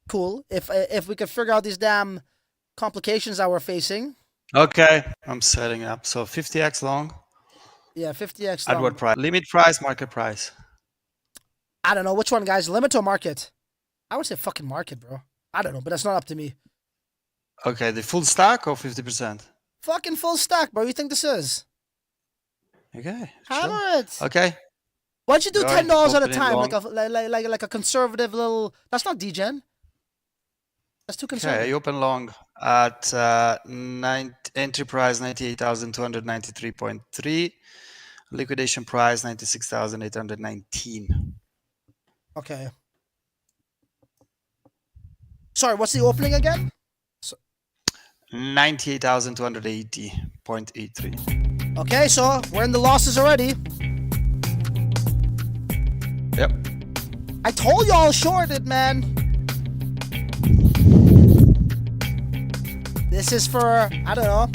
cool. If we could figure out these damn complications that we're facing. Okay, I'm setting up. So 50x long. Yeah, 50x At long. what price? Limit price, market price. I don't know which one, guys. Limit or market? I would say fucking market, bro. I don't know, but that's not up to me. Okay, the full stack or 50%? Fucking full stack, bro. You think this is? Okay. Hammer Chill. it. Okay. Why don't you do Going, $10 at a opening time, long. like a conservative little? That's not degen. That's too conservative. Okay, you open long at entry price 98,293.3, liquidation price 96,819. Okay. Sorry, what's the opening again? 98,280.83. Okay, so we're in the losses already. Yep. I told y'all shorted, man. This is for, I don't know.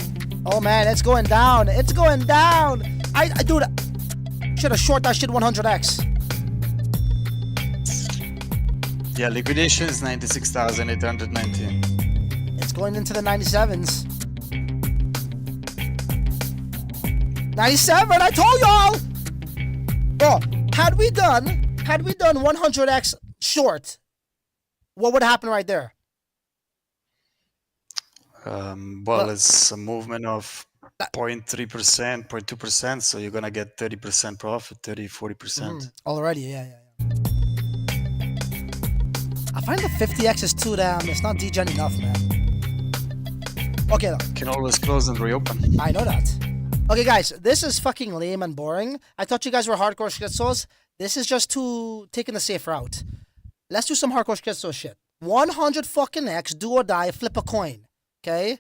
Oh man, it's going down. It's going down. I dude, should have short that shit 100x. Yeah, liquidation is 96,819. It's going into the 97s. 97, I told y'all. Bro, had we done 100x short, what would happen right there? Well, it's a movement of 0.3%, 0.2%, so you're gonna get 30% profit, 30-40%. Already, yeah. I find the 50x is too damn. It's not degen enough, man. Okay, though. Can always close and reopen. I know that. Okay, guys, this is fucking lame and boring. I thought you guys were hardcore schizos. This is just taking the safe route. Let's do some hardcore schizo shit. 100 fucking x, do or die, flip a coin. Okay?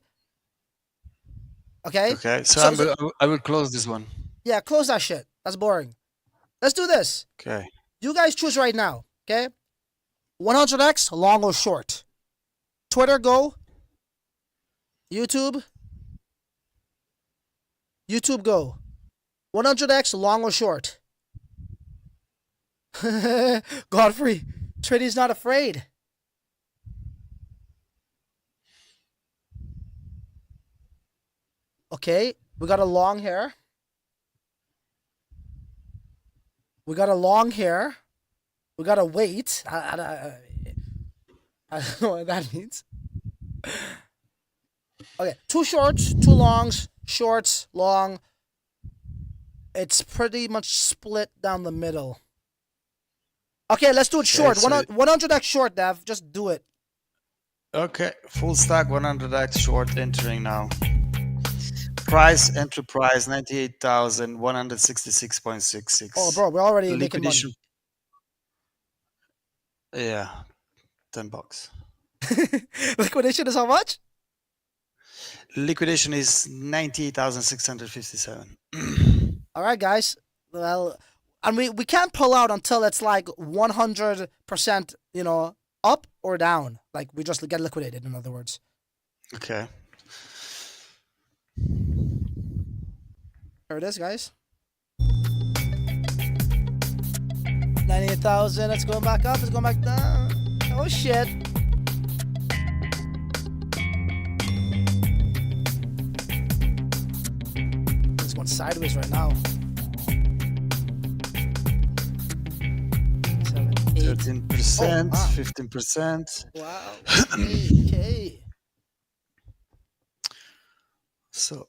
Okay? Okay, so I will close this one. Yeah, close that shit. That's boring. Let's do this. Okay. You guys choose right now. Okay? 100x, long or short. Twitter, go. YouTube, go. 100x, long or short. Godfrey, Trinity's not afraid. Okay, we got a long hair. We got a wait. I don't know what that means. Okay, 2 shorts, 2 longs, shorts, long. It's pretty much split down the middle. Okay, let's do it short. 100x short, Dev. Just do it. Okay, full stack 100x short entering now. Entry price 98,166.66. Oh, bro, we're already making money. Yeah, $10. Liquidation is how much? Liquidation is 98,657. All right, guys. Well, and we can't pull out until it's like 100%, up or down. Like we just get liquidated, in other words. Okay. There it is, guys. 98,000. It's going back up. It's going back down. Oh shit. It's going sideways right now. 7, 8. 13%, wow. 15%. Wow. Okay. So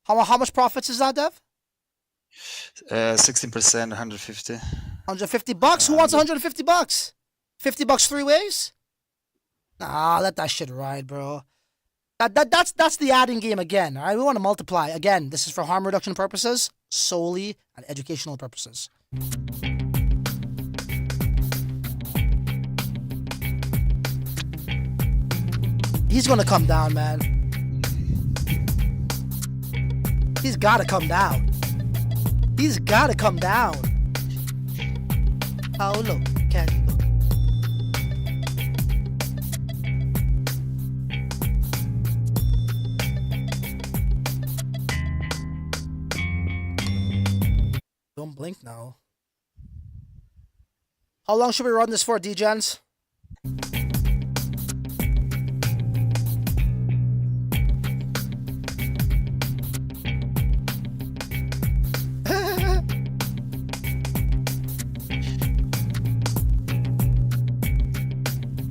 How much profits is that, Dev? 16%, 150. $150? Who wants $150? $50 3 ways? Nah, let that shit ride, bro. That's the adding game again. All right, we want to multiply again. This is for harm reduction purposes, solely and educational purposes. He's gonna come down, man. He's gotta come down. He's gotta come down. How low can you go? Don't blink now. How long should we run this for, D-Gens?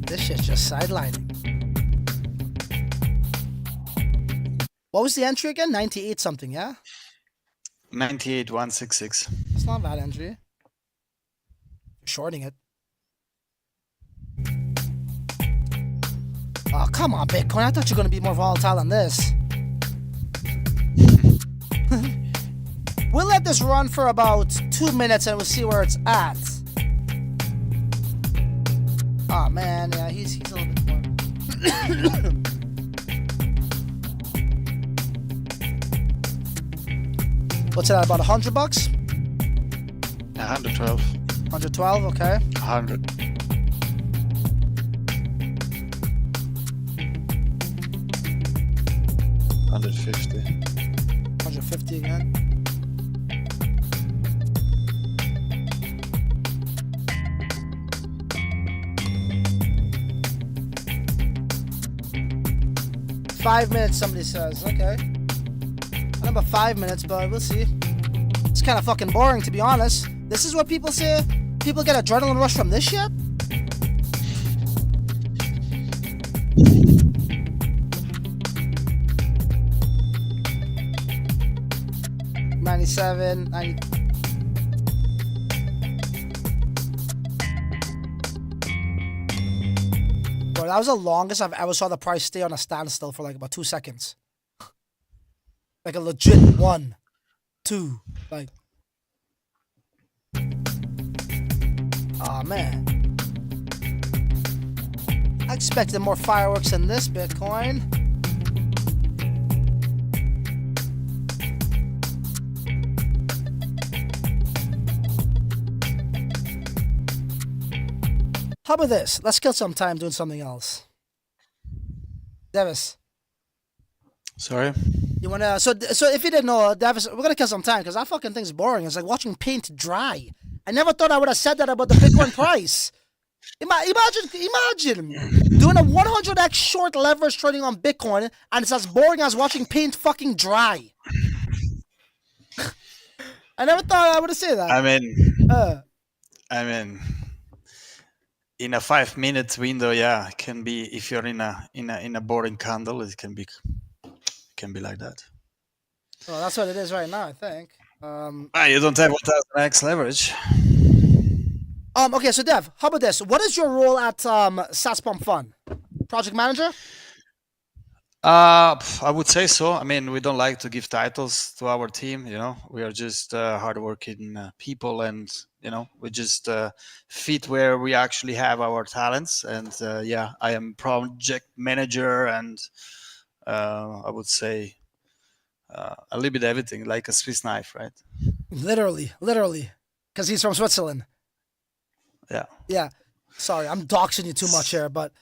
This shit's just sidelining. What was the entry again? 98 something, yeah? 98,166. That's not a bad entry. Shorting it. Oh, come on, Bitcoin. I thought you were going to be more volatile than this. We'll let this run for about 2 minutes and we'll see where it's at. Oh, man. Yeah, he's a little bit more. What's that, about $100? 112. 112, okay. 100. $150. 150 again. Five minutes, somebody says. Okay. About 5 minutes, but we'll see. It's kind of fucking boring, to be honest. This is what people say. People get adrenaline rush from this shit. $97, $90. Bro, that was the longest I've ever saw the price stay on a standstill for like about 2 seconds. Like a legit 1, 2, like. Aw, man. I expected more fireworks than this, Bitcoin. How about this? Let's kill some time doing something else. Davis. Sorry? You wanna so if you didn't know, Davis, we're gonna kill some time because that fucking thing's boring. It's like watching paint dry. I never thought I would have said that about the Bitcoin price. Imagine doing a 100x short leverage trading on Bitcoin and it's as boring as watching paint fucking dry. I never thought I would have said that. I mean, in a 5 minute window, yeah, it can be. If you're in a boring candle, it can be like that. Well, that's what it is right now, I think. You don't have 1000x leverage. Okay, so Dev, how about this? What is your role at Satspump.fun? Project manager? I would say so. I mean, we don't like to give titles to our team. You know, we are just hardworking people, and you know, we just fit where we actually have our talents. And yeah, I am project manager, and I would say a little bit everything, like a Swiss knife, right? Literally, because he's from Switzerland. Yeah. Sorry, I'm doxing you too much here, but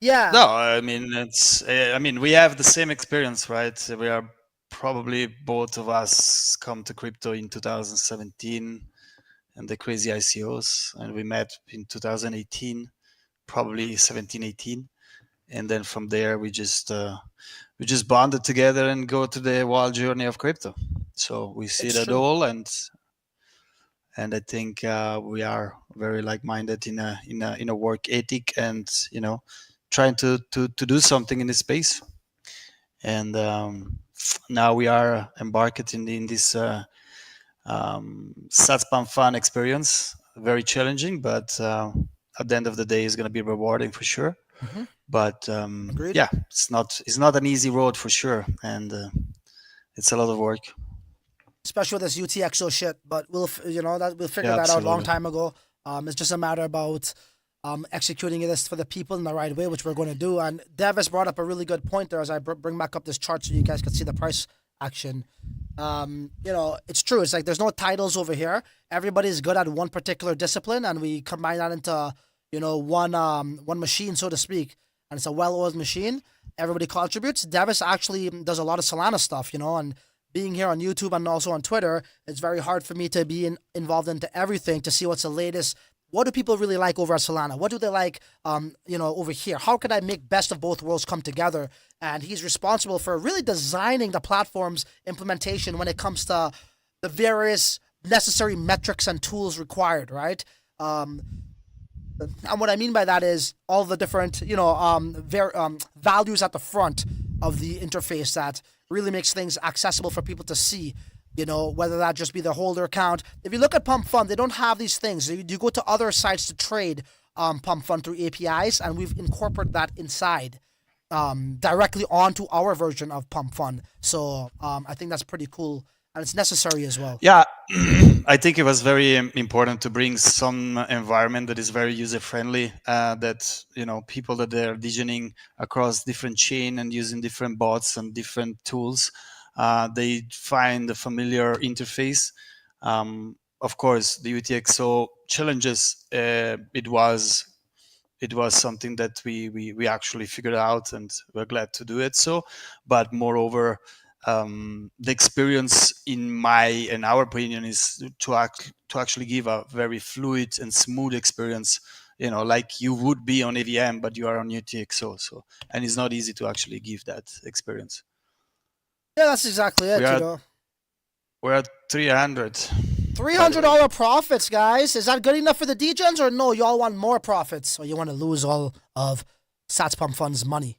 yeah. No, I mean it's. I mean we have the same experience, right? We are probably both of us come to crypto in 2017 and the crazy ICOs, and we met in 2018, probably 17, 18, and then from there we just bonded together and go to the wild journey of crypto. So we see that all, and I think we are very like-minded in a work ethic, and you know, trying to do something in this space. And now we are embarked in this Satspump.fun experience. Very challenging, but at the end of the day, it's going to be rewarding for sure. Mm-hmm. But yeah, it's not an easy road for sure, and it's a lot of work. Especially with this UTXO shit, but we'll figure that out a long time ago. It's just a matter about executing this for the people in the right way, which we're going to do. And Davis brought up a really good point there as I bring back up this chart so you guys can see the price action. You know, it's true. It's like there's no titles over here. Everybody's good at one particular discipline, and we combine that into, you know, one machine, so to speak. And it's a well-oiled machine. Everybody contributes. Davis actually does a lot of Solana stuff, you know, and being here on YouTube and also on Twitter, it's very hard for me to be involved into everything to see what's the latest. What do people really like over at Solana? What do they like, over here? How can I make best of both worlds come together? And he's responsible for really designing the platform's implementation when it comes to the various necessary metrics and tools required, right? And what I mean by that is all the different, values at the front of the interface that really makes things accessible for people to see. Whether that just be the holder count. If you look at Pump.fun, they don't have these things. You go to other sites to trade Pump.fun through APIs, and we've incorporated that inside directly onto our version of Pump.fun. So I think that's pretty cool, and it's necessary as well. Yeah, I think it was very important to bring some environment that is very user friendly. That people that they're digening across different chain and using different bots and different tools. They find a familiar interface. Of course, the UTXO challenges. It was something that we actually figured out, and we're glad to do it. So, but moreover, the experience, in our opinion, is to actually give a very fluid and smooth experience. Like you would be on AVM, but you are on UTXO. So, and it's not easy to actually give that experience. Yeah, that's exactly it. We're at 300. $300 profits, guys. Is that good enough for the degens, or no? Y'all want more profits, or you want to lose all of Satspump.fun's money?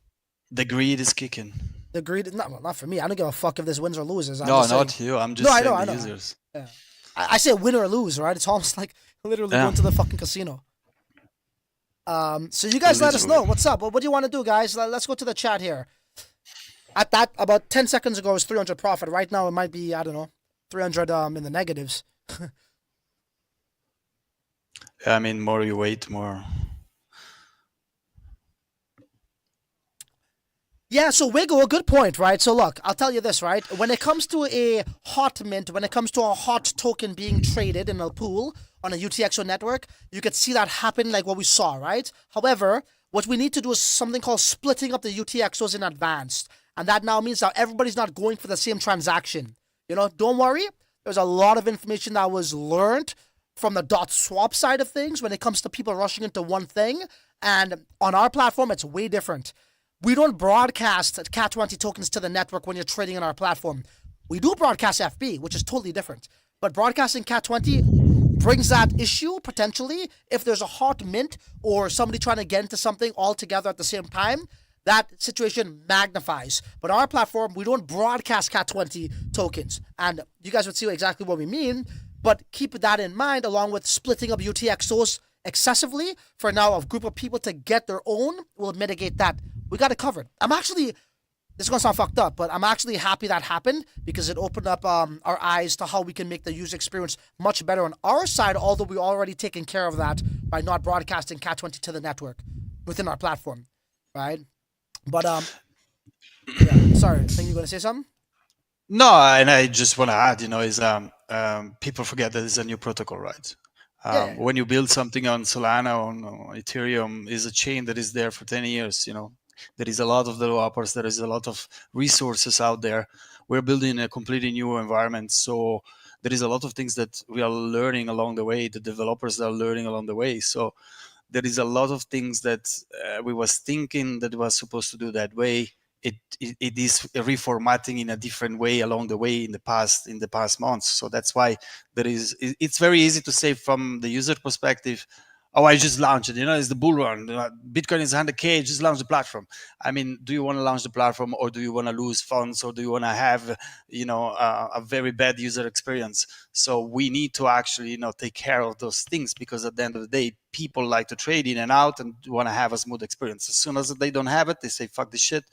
The greed is kicking. The greed, not for me. I don't give a fuck if this wins or loses. Not you. I'm just saying the users. Yeah. I say win or lose, right? It's almost like literally going to the fucking casino. So you guys let us know what's up. What do you want to do, guys? Let's go to the chat here. At that, about 10 seconds ago, it was 300 profit. Right now, it might be, 300 in the negatives. I mean, more you wait, more. Yeah, so Wiggle, a good point, right? So look, I'll tell you this, right? When it comes to a hot mint, when it comes to a hot token being traded in a pool on a UTXO network, you could see that happen like what we saw, right? However, what we need to do is something called splitting up the UTXOs in advance. And that now means that everybody's not going for the same transaction. Don't worry. There's a lot of information that was learned from the .swap side of things when it comes to people rushing into one thing. And on our platform, it's way different. We don't broadcast CAT20 tokens to the network when you're trading on our platform. We do broadcast FB, which is totally different. But broadcasting CAT20 brings that issue, potentially, if there's a hot mint or somebody trying to get into something all together at the same time. That situation magnifies. But on our platform, we don't broadcast CAT20 tokens. And you guys would see exactly what we mean. But keep that in mind, along with splitting up UTXOs excessively. For now, a group of people to get their own will mitigate that. We got it covered. This is going to sound fucked up, but I'm actually happy that happened because it opened up our eyes to how we can make the user experience much better on our side, although we already taken care of that by not broadcasting CAT20 to the network within our platform, right? But, sorry, I think you're going to say something? No, and I just want to add, is people forget that it's a new protocol, right? When you build something on Solana, on Ethereum, is a chain that is there for 10 years, There is a lot of developers, there is a lot of resources out there. We're building a completely new environment, so there is a lot of things that we are learning along the way, the developers are learning along the way. So there is a lot of things that we was thinking that was supposed to do that way. It is reformatting in a different way along the way in the past months. So that's why it's very easy to say from the user perspective, oh, I just launched it. It's the bull run. Bitcoin is 100K. Just launch the platform. I mean, do you want to launch the platform, or do you want to lose funds, or do you want to have, a very bad user experience? So we need to actually, take care of those things, because at the end of the day, people like to trade in and out and want to have a smooth experience. As soon as they don't have it, they say, fuck this shit.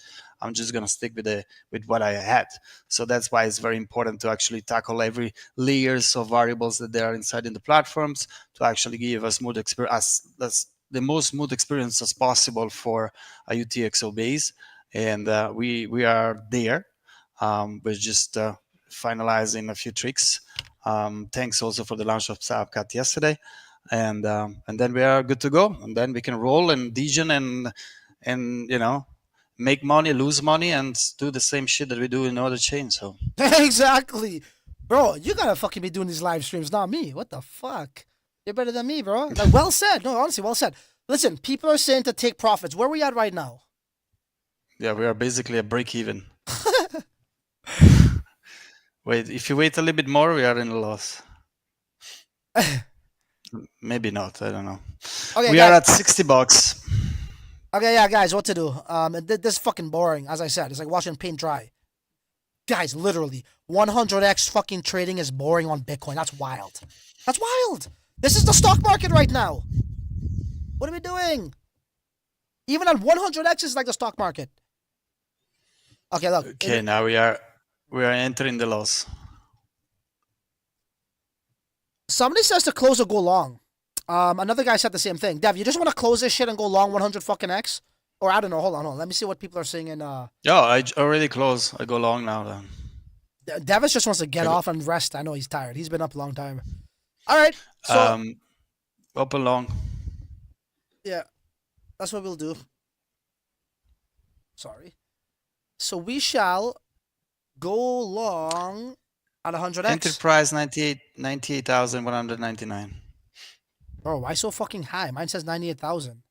I'm just going to stick with what I had. So that's why it's very important to actually tackle every layers of variables that there are inside in the platforms to actually give a smooth experience, the most smooth experience as possible for a UTXO base. And we are there. We're just finalizing a few tricks. Thanks also for the launch of Snapchat yesterday. And then we are good to go. And then we can roll and degen and make money, lose money, and do the same shit that we do in other chains. So Exactly. Bro, you gotta fucking be doing these live streams, not me. What the fuck? You're better than me, bro. Like, well said. No, honestly, well said. Listen, people are saying to take profits. Where are we at right now? yeah, we are basically a break even. Wait, if you wait a little bit more, we are in a loss. Maybe not. I don't know. Okay, We guys. are at $60. Okay, yeah, guys, what to do? This is fucking boring. As I said, it's like watching paint dry. Guys, literally, 100x fucking trading is boring on Bitcoin. That's wild. That's wild. This is the stock market right now. What are we doing? Even at 100x is like the stock market. Okay, look. Okay, now we are entering the loss. Somebody says to close or go long. Another guy said the same thing. Dev, you just want to close this shit and go long 100 fucking x? Or I don't know. Hold on. Let me see what people are saying in. Yeah, I already close. I go long now then. Davis just wants to get off and rest. I know he's tired. He's been up a long time. All right. So up and long. yeah, that's what we'll do. Sorry. So we shall go long at 100x. Enterprise 98,199. Bro, why so fucking high? Mine says 98,000.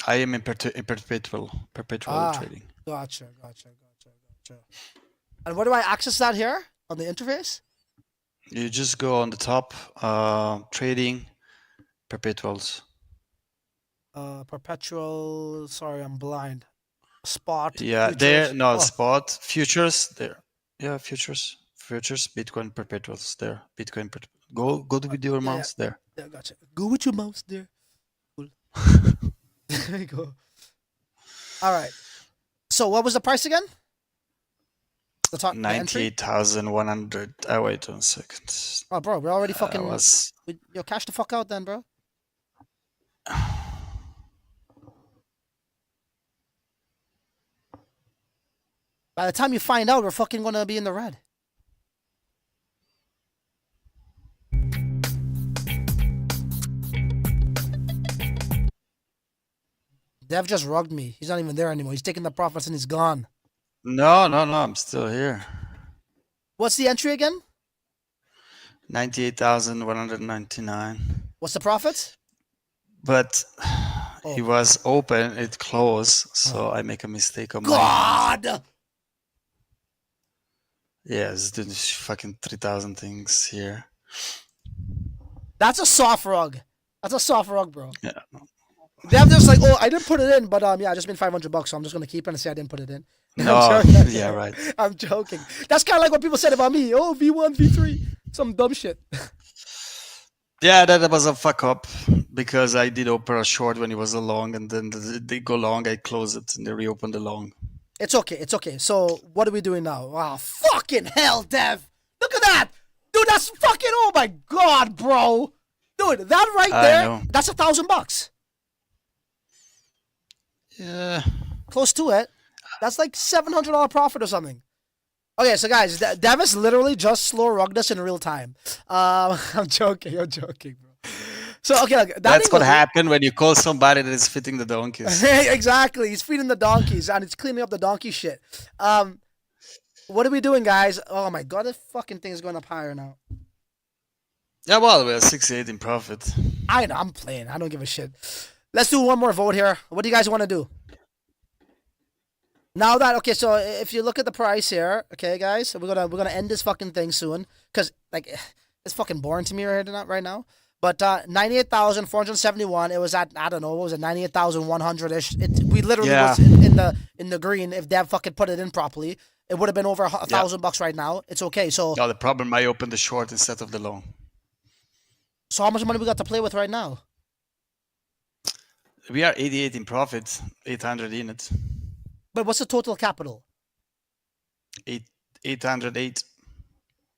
I am in perpetual trading. Gotcha. And where do I access that here? On the interface? You just go on the top, trading, perpetuals. Perpetual. Sorry, I'm blind. Spot. Yeah, futures. there. No, Oh. spot futures there. Yeah, futures, Bitcoin perpetuals there. Bitcoin. Go with your mouse there. Yeah, gotcha. Go with your mouse there. Cool. There you go. All right. So what was the price again? The top 98,100. Wait 1 second. Oh, bro, we're already fucking. Was Yo, cash the fuck out then, bro. By the time you find out, we're fucking gonna be in the red. Dev just rugged me. He's not even there anymore. He's taking the profits and he's gone. no. I'm still here. What's the entry again? 98,199. What's the profit? But he was open. It closed, so I make a mistake on my. God! Yes, doing fucking 3,000 things here. That's a soft rug. That's a soft rug, bro. Yeah. Dev just like, I didn't put it in, but yeah, I just made $500, so I'm just gonna keep it and say I didn't put it in. No, yeah, right. I'm joking. That's kind of like what people said about me. Oh, V1, V3, some dumb shit. Yeah, that was a fuck up because I did open a short when it was a long, and then they go long. I close it and they reopen the long. It's okay. So what are we doing now? Wow, fucking hell, Dev! Look at that, dude. That's fucking. Oh my god, bro, dude. That right there. That's $1,000. Yeah. Close to it. That's like $700 profit or something. Okay, so guys, Davis literally just slow rugged us in real time. I'm joking, bro. So okay, that's what happened when you call somebody that is feeding the donkeys. Exactly, he's feeding the donkeys and he's cleaning up the donkey shit. What are we doing, guys? Oh my god, this fucking thing is going up higher now. Yeah, well, we're 68 in profit. I know, I'm playing. I don't give a shit. Let's do one more vote here. What do you guys want to do? Now that okay, so if you look at the price here, okay, guys, we're gonna end this fucking thing soon because like it's fucking boring to me right now. But 98,471. It was at I don't know what was it 98,100 ish. We literally was in the green. If Dev fucking put it in properly, it would have been over $1,000 right now. It's okay. So no, the problem I opened the short instead of the long. So how much money we got to play with right now? We are 88 in profit, 800 in it. But what's the total capital? 808.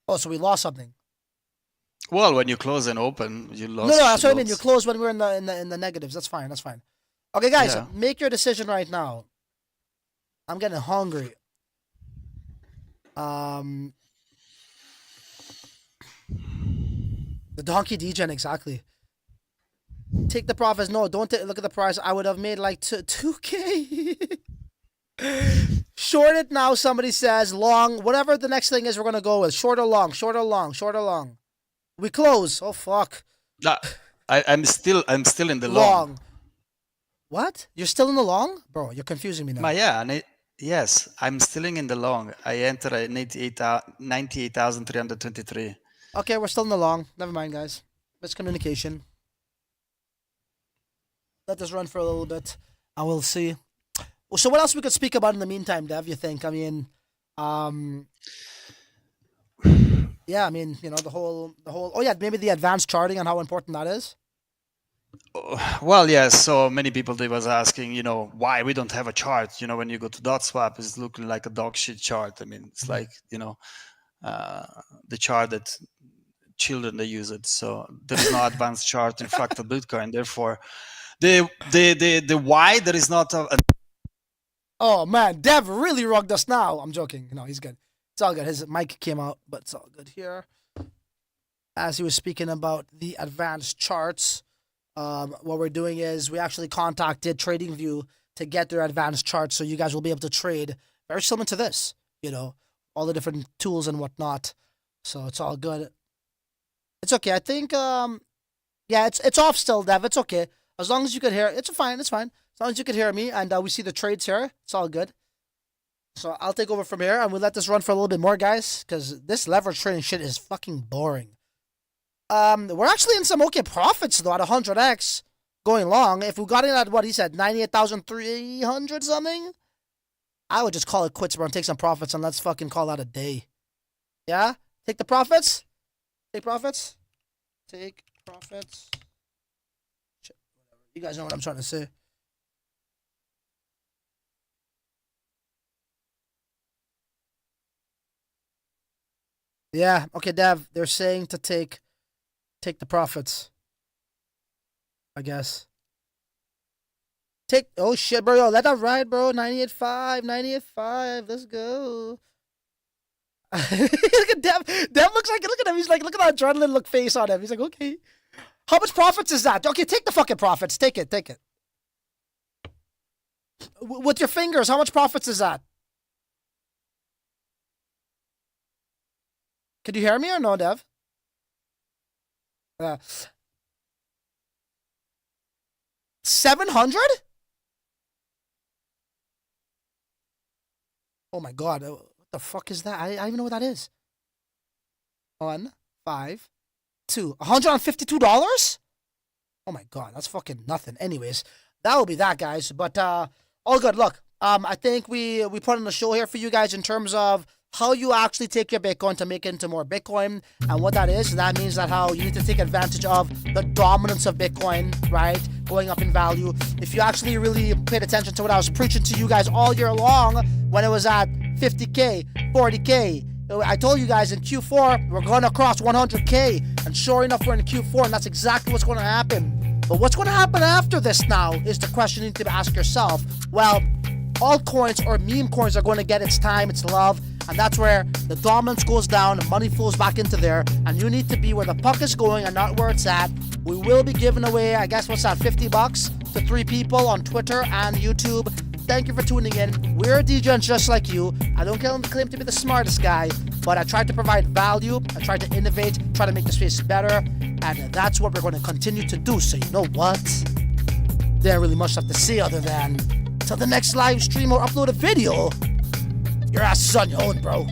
Oh, so we lost something. Well, when you close and open, you lost. No, that's what I mean. You close when we're in the negatives. That's fine. Okay, guys, make your decision right now. I'm getting hungry. The donkey degen, exactly. Take the profits. No, don't look at the price. I would have made like 2K. Short it now, somebody says. Long, whatever the next thing is we're going to go with. Short or long, short or long, short or long. We close. Oh, fuck. Nah, I'm still in the Long. What? You're still in the long? Bro, you're confusing me now. Yeah, yes, I'm still in the long. I entered at 98,323. Okay, we're still in the long. Never mind, guys. Miscommunication. Let this run for a little bit, and we'll see. So what else we could speak about in the meantime, Dev, you think? I mean, yeah, I mean, you know, the whole, oh yeah, maybe the advanced charting and how important that is. Well, yes, so many people, they was asking, you know, why we don't have a chart. You know, when you go to .swap, it's looking like a dog shit chart. I mean, it's like, you know, the chart that children, they use it. So there is no advanced chart in fractal Bitcoin. Therefore, the why there is not a Oh man, Dev really rugged us now. I'm joking. No, he's good. It's all good. His mic came out, but it's all good here. As he was speaking about the advanced charts, what we're doing is we actually contacted TradingView to get their advanced charts, so you guys will be able to trade very similar to this. You know, all the different tools and whatnot. So it's all good. It's okay. I think, yeah, it's off still, Dev. It's okay. As long as you could hear, it's fine. It's fine. As long as you could hear me and we see the trades here, it's all good. So I'll take over from here and we'll let this run for a little bit more, guys, because this leverage trading shit is fucking boring. We're actually in some okay profits though at 100x going long. If we got in at what he said, 98,300 something, I would just call it quits, bro, and take some profits and let's fucking call that a day. Yeah? Take the profits? Take profits? Take profits. Shit, whatever. You guys know what I'm trying to say. Yeah, okay, Dev, they're saying to take the profits. I guess. Oh shit, bro, yo, let that ride, bro. 98.5, 98.5, let's go. Look at Dev. Dev looks like, look at him. He's like, look at that adrenaline look face on him. He's like, okay. How much profits is that? Okay, take the fucking profits. Take it. With your fingers, how much profits is that? Could you hear me or no, Dev? 700? Oh my god, what the fuck is that? I don't even know what that is. 1, 5, 2, $152? Oh my god, that's fucking nothing. Anyways, that will be that, guys. But all good. Look, I think we put on the show here for you guys in terms of how you actually take your Bitcoin to make it into more Bitcoin, and what that is. That means that how you need to take advantage of the dominance of Bitcoin, right? Going up in value. If you actually really paid attention to what I was preaching to you guys all year long when it was at 50K, 40K, I told you guys in Q4, we're going to cross 100K, and sure enough, we're in Q4, and that's exactly what's going to happen. But what's going to happen after this now is the question you need to ask yourself. Well, altcoins or meme coins are going to get its time, its love, and that's where the dominance goes down, money flows back into there, and you need to be where the puck is going and not where it's at. We will be giving away, I guess, what's that, $50 to 3 people on Twitter and YouTube. Thank you for tuning in. We're DJs just like you. I don't claim to be the smartest guy, but I try to provide value. I try to innovate, try to make the space better, and that's what we're going to continue to do. So you know what? There ain't really much left to say other than till the next live stream or upload a video, your ass is on your own, bro.